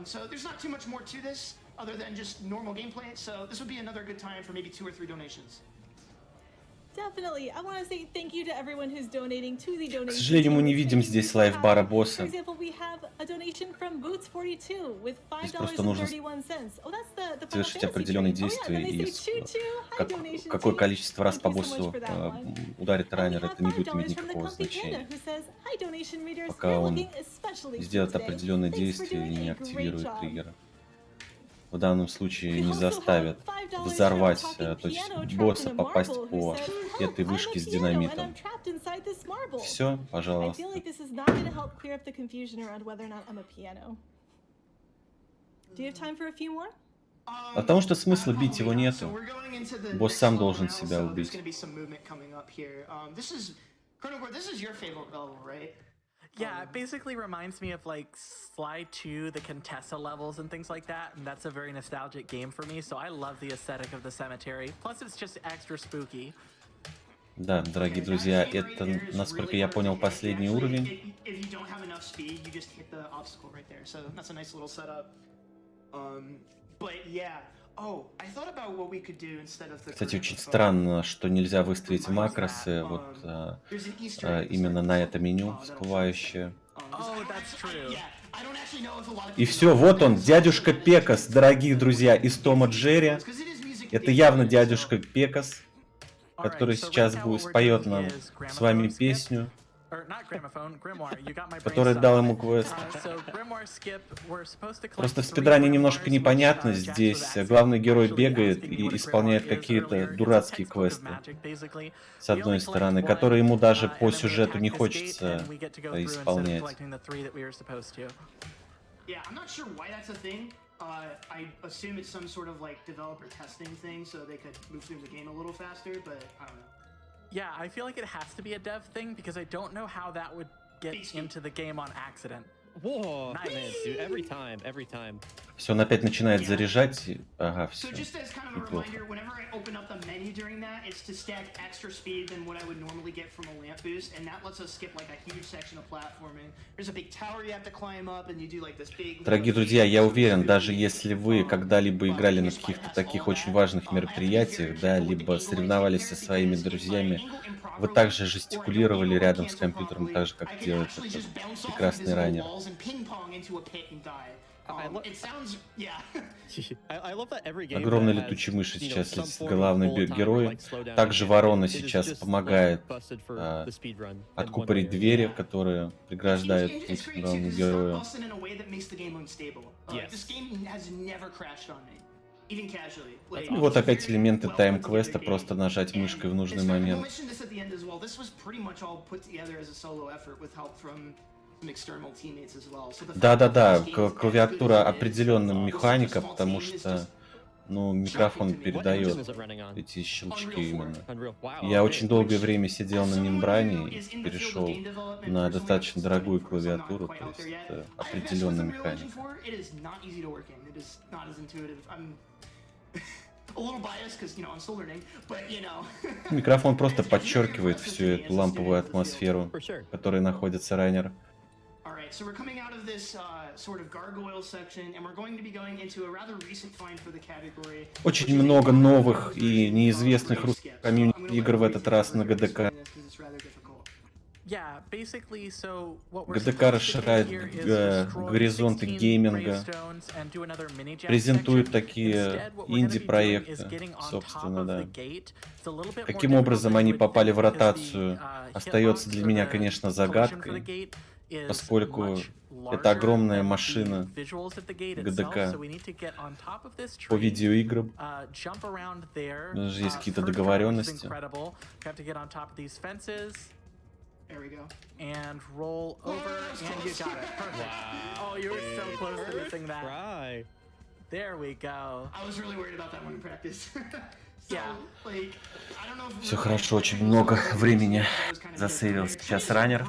So there's not too much more to this other than just normal gameplay. So this would be another good time for maybe 2 or 3 donations. Definitely. I want to say thank you to everyone who's donating to the donation. К сожалению, мы не видим здесь лайфбара босса. For example, we have a donation from Boots42 with Здесь просто нужно $5.31. Oh, that's the совершить определенные действия, и какое количество раз по боссу ударит Райнер, это не будет иметь никакого значения, пока он сделает определенное действие и не активирует триггера. В данном случае не заставят взорвать, то есть босса попасть по этой вышке с динамитом. Все, пожалуйста. Потому что смысла бить его нету. Босс сам должен себя убить. Yeah, it basically reminds me of like Sly 2, the Contessa levels and things like that, and that's a very nostalgic game for me, so I love the aesthetic of the cemetery. Plus it's just extra spooky. Да, дорогие друзья, это, насколько я понял, последний уровень. Кстати, очень странно, что нельзя выставить макросы вот именно на это меню всплывающее. И все, вот он, дядюшка Пекас, дорогие друзья, из Тома Джерри. Это явно дядюшка Пекас, который сейчас будет споет нам с вами песню, который дал ему квест. Просто в спидране немножко непонятно. Здесь главный герой бегает и исполняет какие-то дурацкие квесты, с одной стороны, которые ему даже по сюжету не хочется исполнять. Yeah, I'm not sure why that's a thing. I assume it's some sort of like developer testing thing so they could move through the game a little faster, but I don't know. Yeah, I feel like it has to be a dev thing because I don't know how that would get into the game on accident. Whoa, Nice. man, dude, every time. Все, он опять начинает заряжать. Ага, все. So just as kind of a reminder, whenever I open up the menu during that, it's to stack extra speed than what I would normally get from a lamp boost, and that lets us skip like a huge section of platforming. There's a big tower you have to climb up, and you do like this big. Дорогие друзья, я уверен, даже если вы когда-либо играли на каких-то таких очень важных мероприятиях, да, либо соревновались со своими друзьями, вы также жестикулировали рядом с компьютером, так же, как делает этот прекрасный раннер. Огромная летучая мышь сейчас летит главный герой. Также ворона сейчас помогает откупорить двери, которые преграждают путь главному герою. И вот опять элементы тайм-квеста, просто нажать мышкой в нужный момент. Да-да-да, клавиатура определенная механика, потому что, ну, микрофон передает эти щелчки именно. Я очень долгое время сидел на мембране и перешел на достаточно дорогую клавиатуру, то есть это определенная механика. Микрофон просто подчеркивает всю эту ламповую атмосферу, в которой находится раннер. Alright, so we're coming out of this sort of gargoyle section, and we're going to be going into a rather recent find for the category. Очень много новых и неизвестных русских комьюнити игр в этот раз на ГДК. ГДК расширяет горизонты гейминга, презентует такие инди-проекты, собственно, да. Каким образом они попали в ротацию, остается для меня, конечно, загадкой, поскольку это огромная машина ГДК по видеоиграм. Даже есть какие-то договоренности. There we go. And roll over, and you got it. Perfect. Wow. Oh, you were so close to missing that. Right. There we go. I was really worried about that one in practice. Yeah. Все хорошо, очень много времени засейвил сейчас раннер.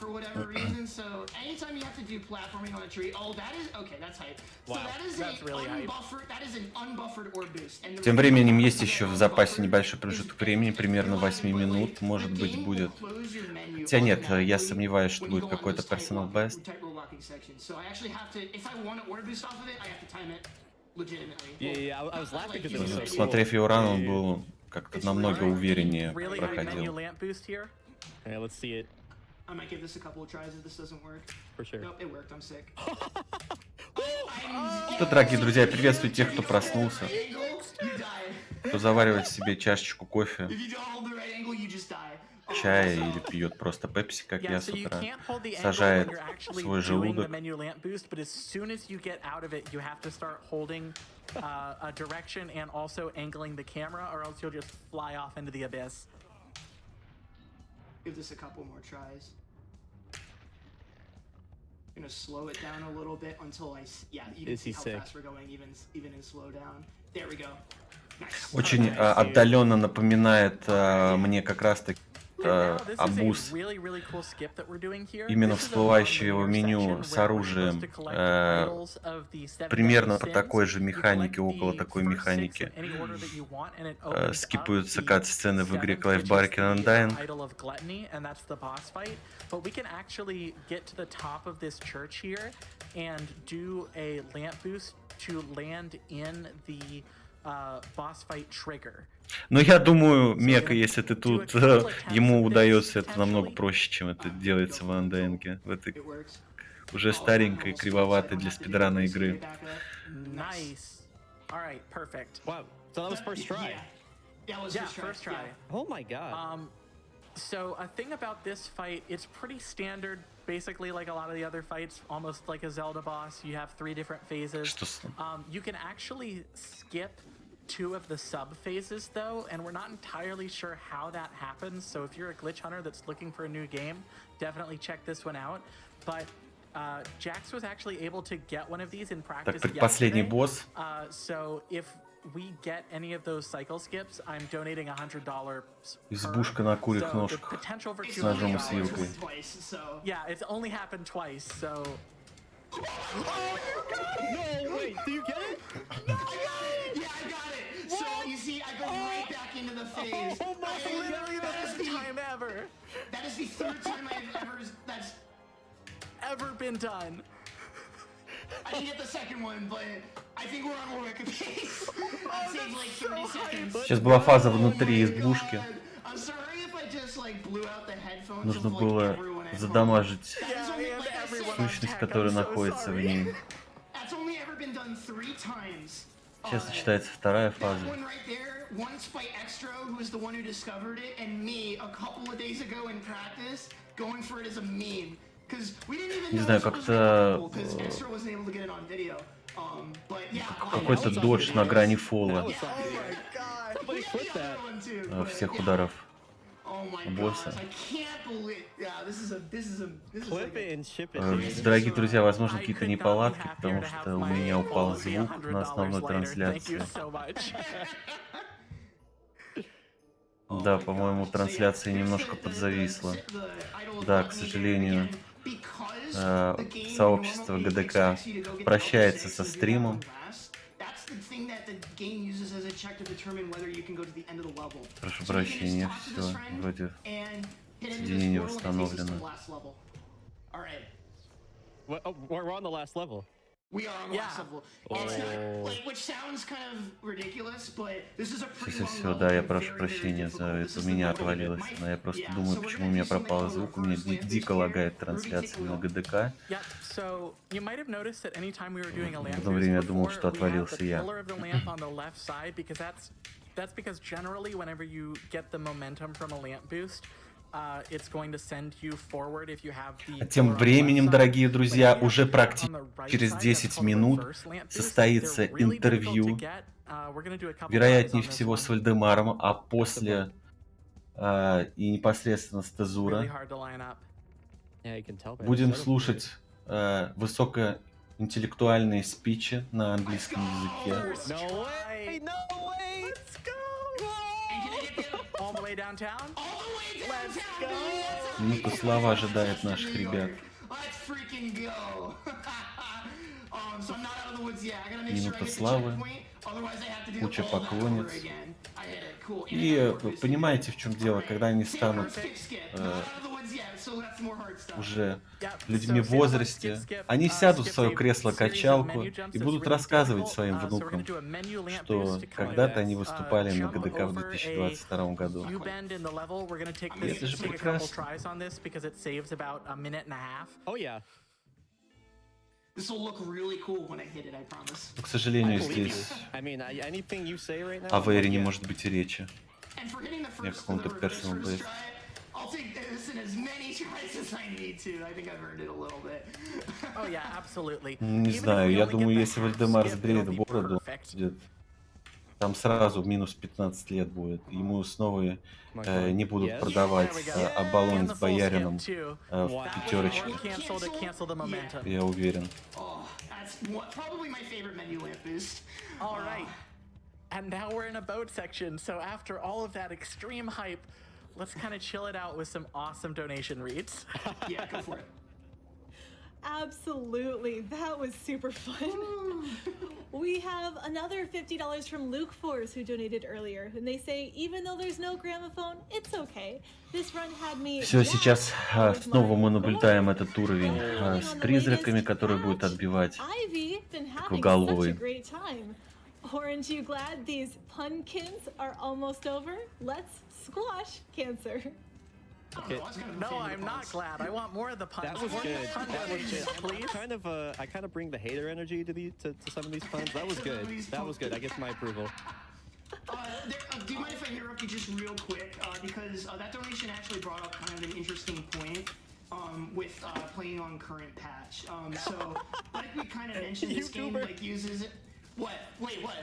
For whatever reason, so anytime you have to do platforming on a tree, oh, that is okay. That's hype. So that's really hype. That is an unbuffered orb boost. Тем временем есть еще в запасе небольшой промежуток времени, примерно 8 минут, может быть, будет. Хотя нет, я сомневаюсь, что будет какой-то personal best. Посмотрев его ран, он был как-то намного увереннее проходил. I might give this a couple of tries if this doesn't work. For sure. Nope, it worked. I'm sick. Что, дорогие друзья, приветствую тех, кто проснулся, кто заваривает себе чашечку кофе, чая или пьет просто пепси, как я с утра, сажает свой желудок. Give this a couple more tries. I'm gonna slow it down a little bit until you can see how fast we're going even in slow down. There we go. Nice. Очень отдаленно напоминает мне как раз-таки обуз именно всплывающего меню с оружием, примерно по такой же механике, около такой механики. Скипаются кат-сцены в игре Clive Barker Undying. But we can actually get to the top of this church here and do a lamp boost to land in the boss fight trigger. Но я думаю, Мека, если ты тут, ему удается это намного проще, чем это делается в Анденге. В этой It works. уже старенькой, кривоватой для спидрана игры. Nice. All right, perfect. Wow. So that was first try. Yeah, that was Yeah, first first try. Yeah. Oh my god. So a thing about this fight, it's pretty standard, basically like a lot of the other fights, almost like a Zelda boss. You have 3 different phases. Что с... You can actually skip 2 of the sub phases though, and we're not entirely sure how that happens. So if you're a glitch hunter that's looking for a new game, definitely check this one out. But Jax was actually able to get one of these in practice. Так, предпоследний yesterday. босс. So if we get any of those cycle skips, I'm donating $100. Избушка на курьих So the ножках. potential for It's С ножом и only с happened вилкой. twice, so. yeah, it's only happened twice. So No, wait. Do you get it? Yeah, I got it. So you see, I go right back into the phase. Oh my I- literally the that is third the- time That is the 3rd time I've ever. That's. ever been done. I didn't get the second one, but I think we're on Warwick pace. That seems like 30 seconds. Сейчас была фаза Oh внутри my избушки. God. I'm sorry if I just like blew out the headphones Нужно of, like, было everyone at home. задамажить That is only, and like I everyone said, on сущность, tech, которая I'm so находится в sorry. ней. that's only ever been done 3 times. Сейчас начинается вторая That фаза. one right there, once by Extra, who was the one who discovered it, and me a couple of days ago in practice, going for it as a meme. Because we didn't even Не know знаю, if it was как-то, because Extra wasn't able to get it on video. But yeah, Какой-то додж на грани фола That was something. Somebody clip that. всех ударов. Oh my босса. gosh, I can't believe. Yeah, this is Clip like it and ship it. dude. Дорогие друзья, возможно, I какие-то could not be неполадки, happier потому to что have у my меня упал quality звук $100 на основной later. Thank трансляции. you so much. Да, по-моему, трансляция немножко подзависла. Да, к сожалению, сообщество ГДК прощается со стримом. Прошу прощения, все, вроде соединение восстановлено. We're on the last level. We are on the last Yeah. level. It's not, like, which sounds kind of ridiculous, but this is a pretty long Все, level да, я and прошу very, very прощения за difficult. This это, is у the меня level that отвалилось. might- Но я просто Yeah, думаю, so we're почему gonna у меня do some пропал like звук, у on меня first lamp дико here. лагает Ruby, трансляция take the на wheel. ГДК. Yeah, so you might have noticed that anytime we were doing a lamp В одно время я boost думал, before, что we have отвалился the я. pillar of the lamp on the left side because that's because generally whenever you get the momentum from a lamp boost, it's going to send you forward if you have the Тем pillar on the временем, left side. дорогие When друзья, you have уже the pillar on практически the right через side, that's 10 called a минут reverse lamp boost. состоится They're really difficult to интервью, get. We're gonna do a couple tries вероятнее on this всего, one. с Вальдемаром, а после и непосредственно с Really Тезура hard to line up. Yeah, you can tell by the будем setup. слушать высокоинтеллектуальные спичи на английском языке. No way! No way! Let's go! And can I get the All the way downtown? all the way Let's downtown, go! baby? That's Минута славы ожидает наших New York. ребят. Let's freaking go. So I'm not out of the woods yet. I gotta make sure I Минута hit the славы, checkpoint. Otherwise I have to do куча all that over поклонниц. again. I hit it. Cool. And И I got a понимаете, в чем дело, когда они станут Skip, skip. Not out of the woods yet, so that's more hard stuff. уже Yeah, людьми so в say возрасте, skip, skip, они skip сядут в is свое a кресло-качалку series of menu jumps и that's будут really рассказывать difficult. своим So we're внукам, gonna do a menu lamp что boost to kind of, когда-то они выступали на jump ГДК в over 2022 году. a U-bend in the level. We're gonna take И это же take a couple прекрасно. tries on this because it saves about a minute and a half. Oh yeah. This will look really cool when I hit it, I promise. Но, к сожалению, I believe you. здесь I mean, anything you say right now. о Вэре не yeah. может быть и речи. And for hitting the Я first какому-то the reverse personal first best. try, I'll take this in as many tries as I need to. I think I've earned it a little bit. Oh yeah, absolutely. Не Even if знаю, we я only думаю, get the если half Вальдемар skip, сбреет it'll be бороду, perfect. будет, там сразу минус 15 лет будет. Ему снова не будут Yes. продавать There we go. Оболонь And с the full boярином skip, too. в Wow. пятерочке. Cancel to cancel the momentum. Я уверен. Oh, that's probably my favorite menu lamp boost. All right. And now we're in a boat section. So after all of that extreme hype, let's kind of chill it out with some awesome donation reads. Yeah, go for it. Absolutely, that was super fun. We have another $50 from Luke Force who donated earlier, and they say even though there's no gramophone, it's okay. This run had me. Все, сейчас with снова мы my наблюдаем goal. этот уровень с On the призраками, latest который будет patch, отбивать Ivy been having such a круголовый. great time. Orange, you glad these pumpkins are almost over? Let's squash cancer. Okay. No, I'm not glad. I want more of the puns. That was More good. pun That was donations, good. please. I kind of bring the hater energy to some of these puns. That was good. That was good. I get my approval. Do you mind if I interrupt you just real quick? Because that donation actually brought up kind of an interesting point with playing on current patch. So, like we kind of mentioned, this game like uses it. What? Wait, what?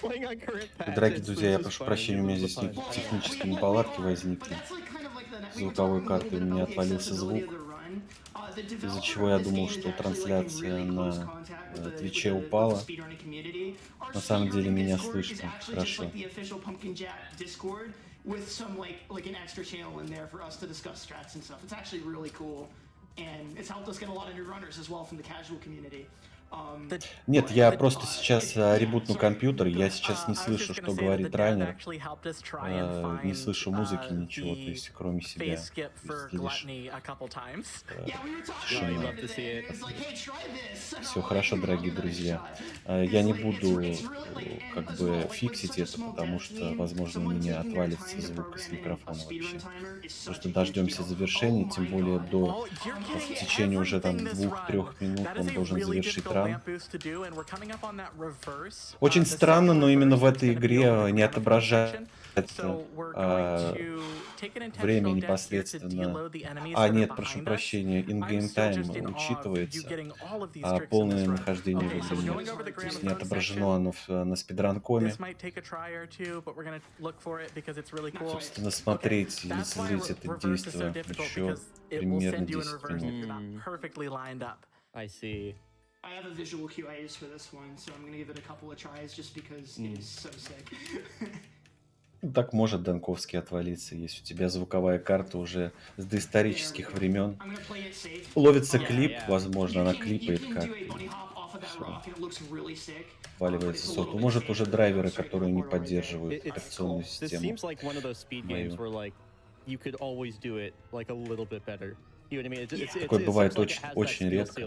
Playing on current patch. Дорогие друзья, я прошу прощения, у меня здесь некие технические неполадки возникли. Звуковой карты у меня отвалился звук, из-за чего я думал, что трансляция на Твиче упала. На самом деле меня слышно хорошо. With some like an extra channel in there for us to discuss strats and stuff. It's actually really cool, and it's helped us get a lot of new runners as well from the casual community. Нет, я просто сейчас ребутну компьютер, я сейчас не слышу, что говорит Райнер, не слышу музыки, ничего, то есть кроме себя. Все хорошо, дорогие друзья. Я не буду как бы фиксить это, потому что, возможно, у меня отвалится звук с микрофона вообще. Просто дождемся завершения, тем более в течение уже там 2-3 минут он должен завершить ран. Очень странно, но именно в этой игре не отображается время непосредственно. Нет, прошу прощения, in-game time учитывается, а полное нахождение в игре нет. То есть не отображено оно на спидран.коме. Собственно, смотреть и лицезреть это действие еще примерно 10 минут. I see. I have a visual cue I use for this one, so I'm gonna give it a couple of tries just because it is so sick. Так может Данковский отвалиться, если у тебя звуковая карта уже с доисторических времен. Ловится клип, возможно, она клипает как-то. Валивается сот. Может уже драйверы, которые не поддерживают операционную систему. Такое бывает очень редко.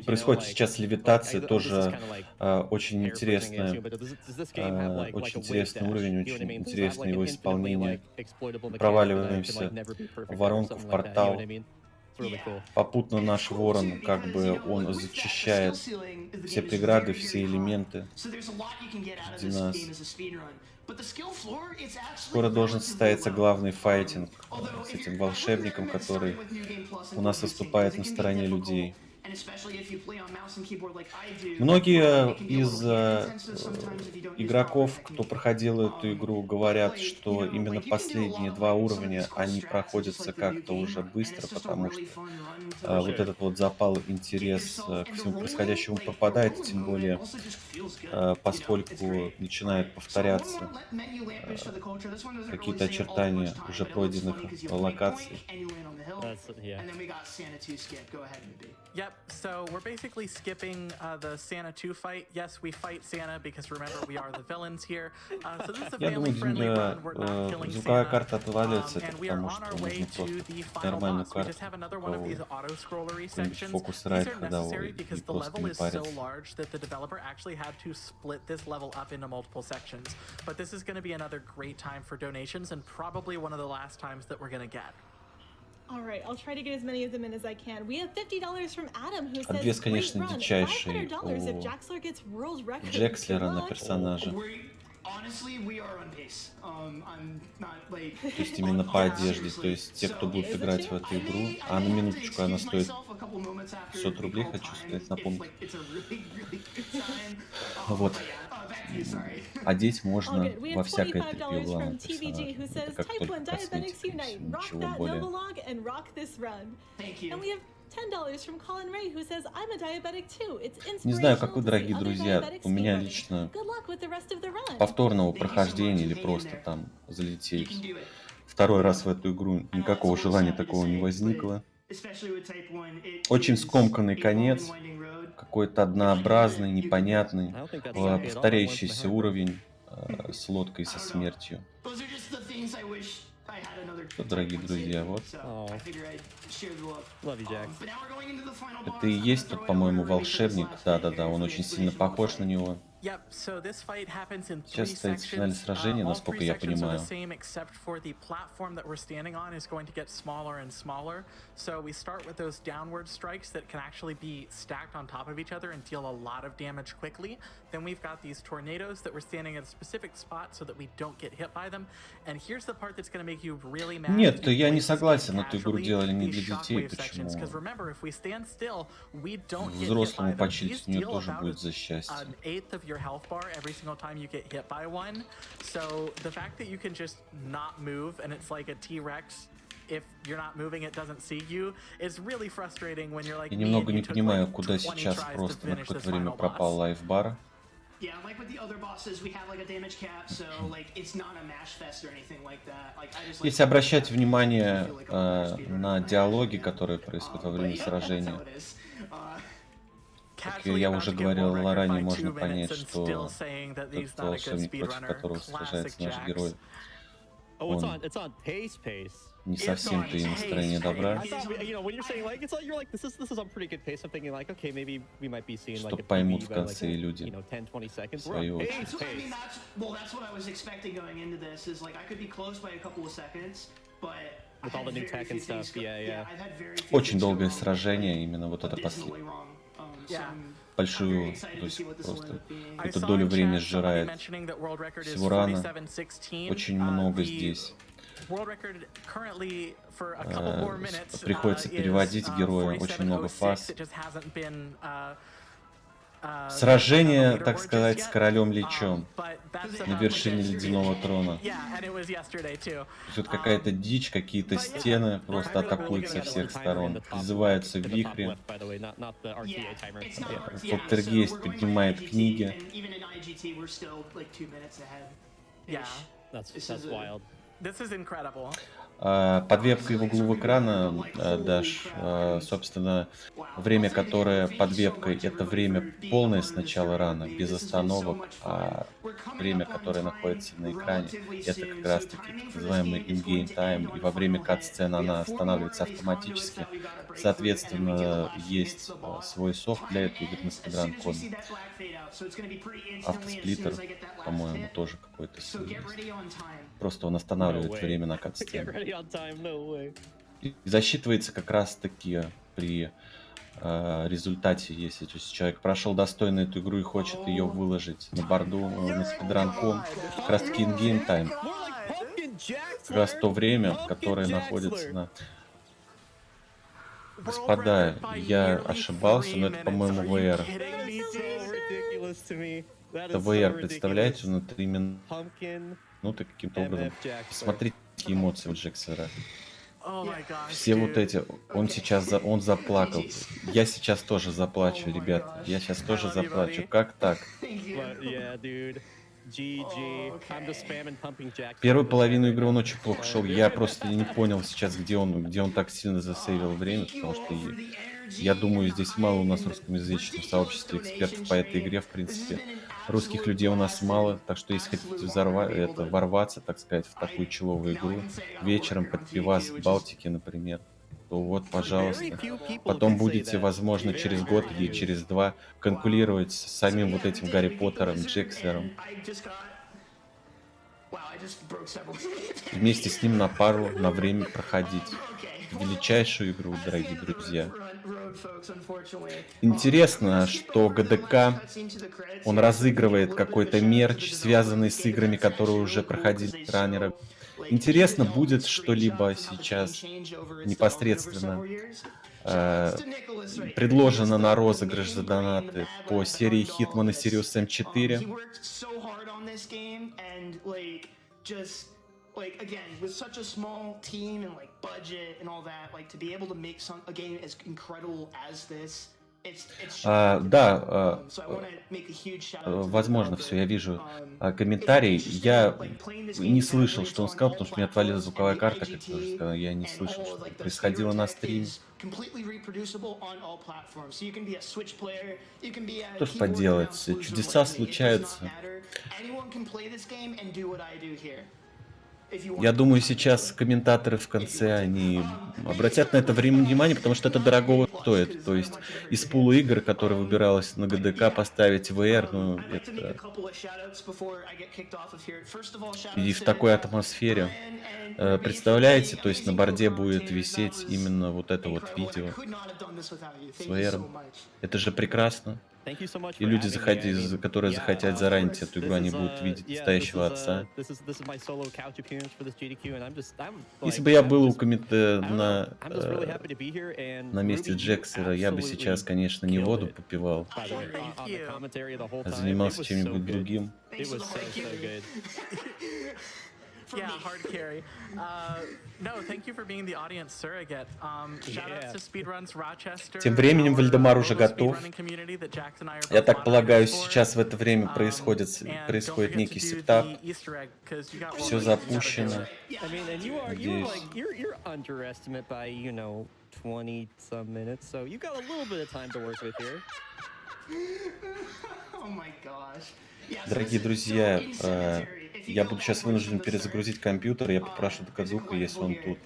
Происходит сейчас левитация, тоже очень интересный уровень, очень интересное его исполнение. Проваливаемся в воронку, в портал. Попутно наш ворон, как бы он зачищает все преграды, все элементы среди нас. Скоро должен состояться главный файтинг с этим волшебником, который у нас выступает на стороне людей. Многие из игроков, кто проходил эту игру, говорят, что именно последние 2 уровня, они проходятся как-то уже быстро, потому что вот этот вот запал, интерес к всему происходящему пропадает, тем более поскольку начинают повторяться какие-то очертания уже пройденных локаций. Yep, so we're basically skipping the Santa 2 fight. Yes, we fight Santa because remember we are the villains here. So this is a family-friendly run. We're not killing Santa. And we are on our way to the final boss. We just have another one of these auto-scrollery sections. These are necessary because the level is so large that the developer actually had to split this level up into multiple sections. But this is going to be another great time for donations and probably one of the last times that we're going to get. All right, I'll try to get as many of them in as I can. We have $50 from Adam who says, Обвес, конечно, дичайший if Jaxler gets world record. Джекслера на персонажа. То есть именно по одежде. То есть те, кто будет играть в эту игру, а на минуточку она стоит 500 рублей, хочу сказать, напомнить. Вот. Одеть можно во всякое тряпье главного персонажа. Это как только косметика, ничего более. Не знаю, как вы, дорогие друзья, у меня лично повторного прохождения или просто там залететь 2-й раз в эту игру никакого желания такого не возникло. Очень скомканный конец, какой-то однообразный, непонятный, повторяющийся уровень с лодкой со смертью. those are just the things I wish I had another. Дорогие друзья, вот. So I figure I'd share the love. Love you, Jax. But now we're going into the final Это и boss. есть тот, по-моему, волшебник. Да-да-да, он очень сильно похож на него. Yep, so this fight happens in Сейчас 3 стоит финале sections. сражения, All насколько 3 я sections are понимаю. the same, except for the platform that we're standing on is going to get smaller and smaller. So we start with those downward strikes that can actually be stacked on top of each other and deal a lot of damage quickly. Then we've got these tornadoes that we're standing at a specific spot so that we don't get hit by them. And here's the part that's going to make you really mad. Нет, я не согласен, эту игру делали не для детей, почему? Because remember, if we stand still, we don't get hit by Взрослому them. почилить These у нее deal тоже about будет за счастье. an eighth of your health bar every single time you get hit by one. So the fact that you can just not move and it's like a T-Rex, if you're not moving, it doesn't see you, is really frustrating when you're like Я me немного and you не took понимаю, like куда 20 сейчас tries to просто на finish какое-то this время final пропал boss. лайфбар. Yeah, like with the other bosses, we have like a damage cap, so like it's not a mash fest or anything like that. Like I just like. Если обращать внимание на диалоги, которые происходят во время сражения, как я уже говорил Лоране, можно понять, что этот волшебник, против которого сражается наш герой, Oh, он it's on pace. не совсем-то и настроение добра. I thought, you know, when you're saying like it's like you're like this is on pretty good pace. I'm thinking like, okay, maybe we might be seeing like Что a поймут PB в by конце like, люди. you know, 10-20 seconds. В свою We're on очередь. So, I mean, pace. that's what I was expecting going into this. Is like I could be close by a couple of seconds, but With all the new tech and stuff, yeah. I've had very few Очень things go долгое wrong, сражение, именно вот это abysmally последнее. wrong. So Yeah. I'm Большую, very excited то to see есть what this will end просто up being. I эту saw долю in времени chat somebody сжирает mentioning that world record is всего рано. 47:16. Очень много The здесь. World record currently for a couple more minutes Приходится переводить is, героя, очень много 47:06. фаз. It just hasn't been, Сражение, on the так leaderboard сказать, just с yet. королем Личом But that's на about вершине it. ледяного трона. Yeah, and it was yesterday too. Тут какая-то дичь, какие-то стены просто атакуют со всех сторон, призываются вихри. Left, by the way, not the RTA Yeah, timer. it's not. Yeah. Yeah, Полтергейст so we're going by поднимает IGT, книги. and even in IGT, we're still like 2 minutes ahead. Yeah, That's This that's is a- wild. this is incredible. Под вебкой в углу экрана, Даш, собственно, время, которое под вебкой, это время полное сначала рана, без остановок, а время, которое находится на экране, это как раз-таки так называемый in-game time, и во время кат-сцены она останавливается автоматически. Соответственно, есть свой софт для этой игры на speedrun.com. Автосплиттер, по-моему, тоже какой-то свой есть. Просто он останавливает No way. время на Get кат-сцене. ready on time, no way. И засчитывается как раз-таки при результате, если то есть человек прошел достойно эту игру и хочет ее выложить на борду на speedrun.com, как раз-таки in-game time, More like pumpkin Jaxler. как раз то время, которое Pumpkin находится Jaxler. на... Господа, я ошибался, но это, по-моему, VR. That is so ridiculous to me. That Это is so VR, ridiculous. представляете, на 3 Pumpkin минуты каким-то образом. MF Jaxler. Посмотрите, какие эмоции у Джексера. Oh my gosh. Все вот dude. эти, он сейчас, он заплакал. Я сейчас тоже заплачу, ребят. Я сейчас тоже заплачу. Как так? But yeah, dude. GG. I'm just spamming pumping Jaxler. Первую половину игры он очень плохо шел. Я просто не понял сейчас, где он так сильно засейвил время, потому что я думаю, здесь мало у нас в русскоязычном сообществе экспертов по этой игре, в принципе. Русских людей у нас мало, так что если хотите ворваться, так сказать, в такую человую игру вечером под пивас в Балтике, например, то вот, пожалуйста. Потом будете, возможно, через год или через 2 конкурировать с самим вот этим Гарри Поттером, Джекслером. Вместе с ним на пару, на время проходить величайшую игру, дорогие друзья. Интересно, что ГДК, он разыгрывает какой-то мерч, связанный с играми, которые уже проходили ранее. Интересно, будет что-либо сейчас непосредственно предложено на розыгрыш за донаты по серии Hitman и Sirius M4. Like again, with such a small team and like budget and all that, like to be able to make a game as incredible as this, it's Да, so I want to make a huge shout out to возможно, все, я вижу комментарий. Я не слышал, что он сказал, потому что у меня отвалилась звуковая карта, как я уже сказал, я не слышал, что происходило на стриме. Что ж поделать, чудеса случаются. Я думаю, сейчас комментаторы в конце, они обратят на это внимание, потому что это дорого стоит. То есть из пула игр, которые выбиралось на ГДК, поставить VR, ну, это... И в такой атмосфере. Представляете, то есть на борде будет висеть именно вот это вот видео с VR. Это же прекрасно. Thank you so much И for люди, having me. I mean, которые yeah, захотят of заранить course, эту игру, this они is, будут видеть yeah, настоящего отца. this is my solo couch appearance for this GDQ, and I'm Если like, бы я I'm был just, I don't know, I'm just really на, happy to be here, and на месте Ruby, you Джекслера, я бы сейчас, absolutely конечно, не killed воду it. попивал, By the way, Thank on the you. commentary the whole а time, it занимался was so чем-нибудь good. другим. It was so good. Yeah, hard carry. No, thank you for being the audience surrogate. Shout outs to Speedruns Rochester. Тем временем our Вальдемар уже local готов. speedrunning community that Jax and I are Я both так полагаю, moderators for. сейчас в это время And происходит don't forget некий to do сетап. the Easter egg, 'cause you got Все one more thing you gotta запущено. do. I mean, and you are Надеюсь. like you're underestimate by 20 some minutes, so you got a little bit of time to work with here. Oh my gosh. Yeah, so Дорогие this is друзья, so in cemetery. If you я go буду сейчас backwards вынужден from the перезагрузить start, компьютер. Я uh, попрошу Доказука, physical если он here, тут,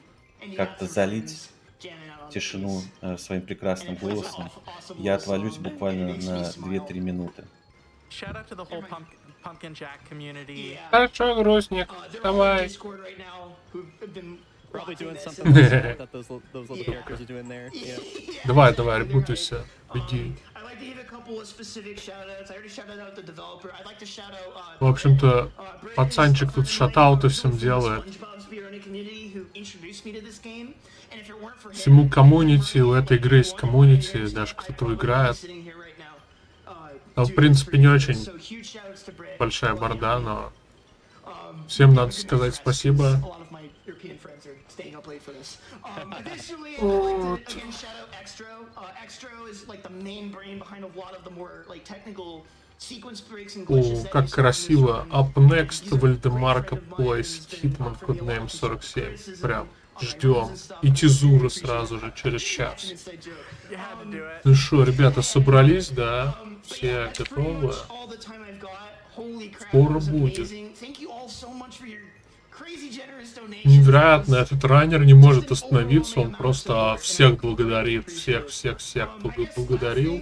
and you как-то got some залить friends jamming out on the тишину keys. своим прекрасным And it plays an голосом. awesome Я little отвалюсь song, буквально and it makes me на smile. 2-3 минуты. Shout out to the whole Pumpkin Jack community. Yeah. Хорошо, грустник. They're all in Давай. Discord right now who've been Probably watching doing this something and- like that those little Yeah. characters are doing there. Yeah. Давай, давай, ребутайся. Беги. I'd like to give a couple of specific shout-outs. I already shouted out the developer. I'd like to shout out, В общем-то, пацанчик тут шатауты всем делает. Всему комьюнити, у этой игры есть комьюнити, даже кто-то играет. Но, в принципе, не очень большая борда, но всем надо сказать спасибо. Вот. О, как красиво. Up next, Вальдемарка Place, Hitman Codename 47. Прям ждем. И Тизура сразу же, через час. You had to do it. Ну что, ребята, собрались, да? Все готовы? Скоро будет. Невероятно, этот раннер не может остановиться, он просто всех благодарит, всех, кто благодарил.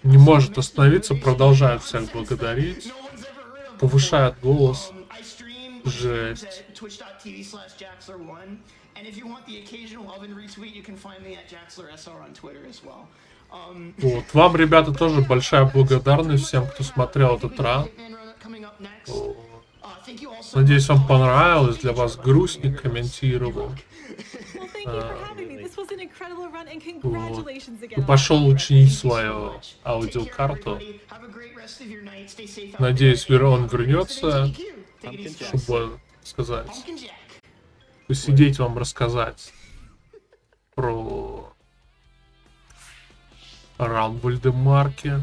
Не может остановиться, продолжает всех благодарить, повышает голос. Жесть. Вот, вам, ребята, тоже большая благодарность всем, кто смотрел этот раунд. Надеюсь, вам понравилось, для вас грустник комментировал. Вот. Пошел учинить свою аудиокарту. Надеюсь, он вернется, чтобы сказать, посидеть вам рассказать про раунд Вальдемарки.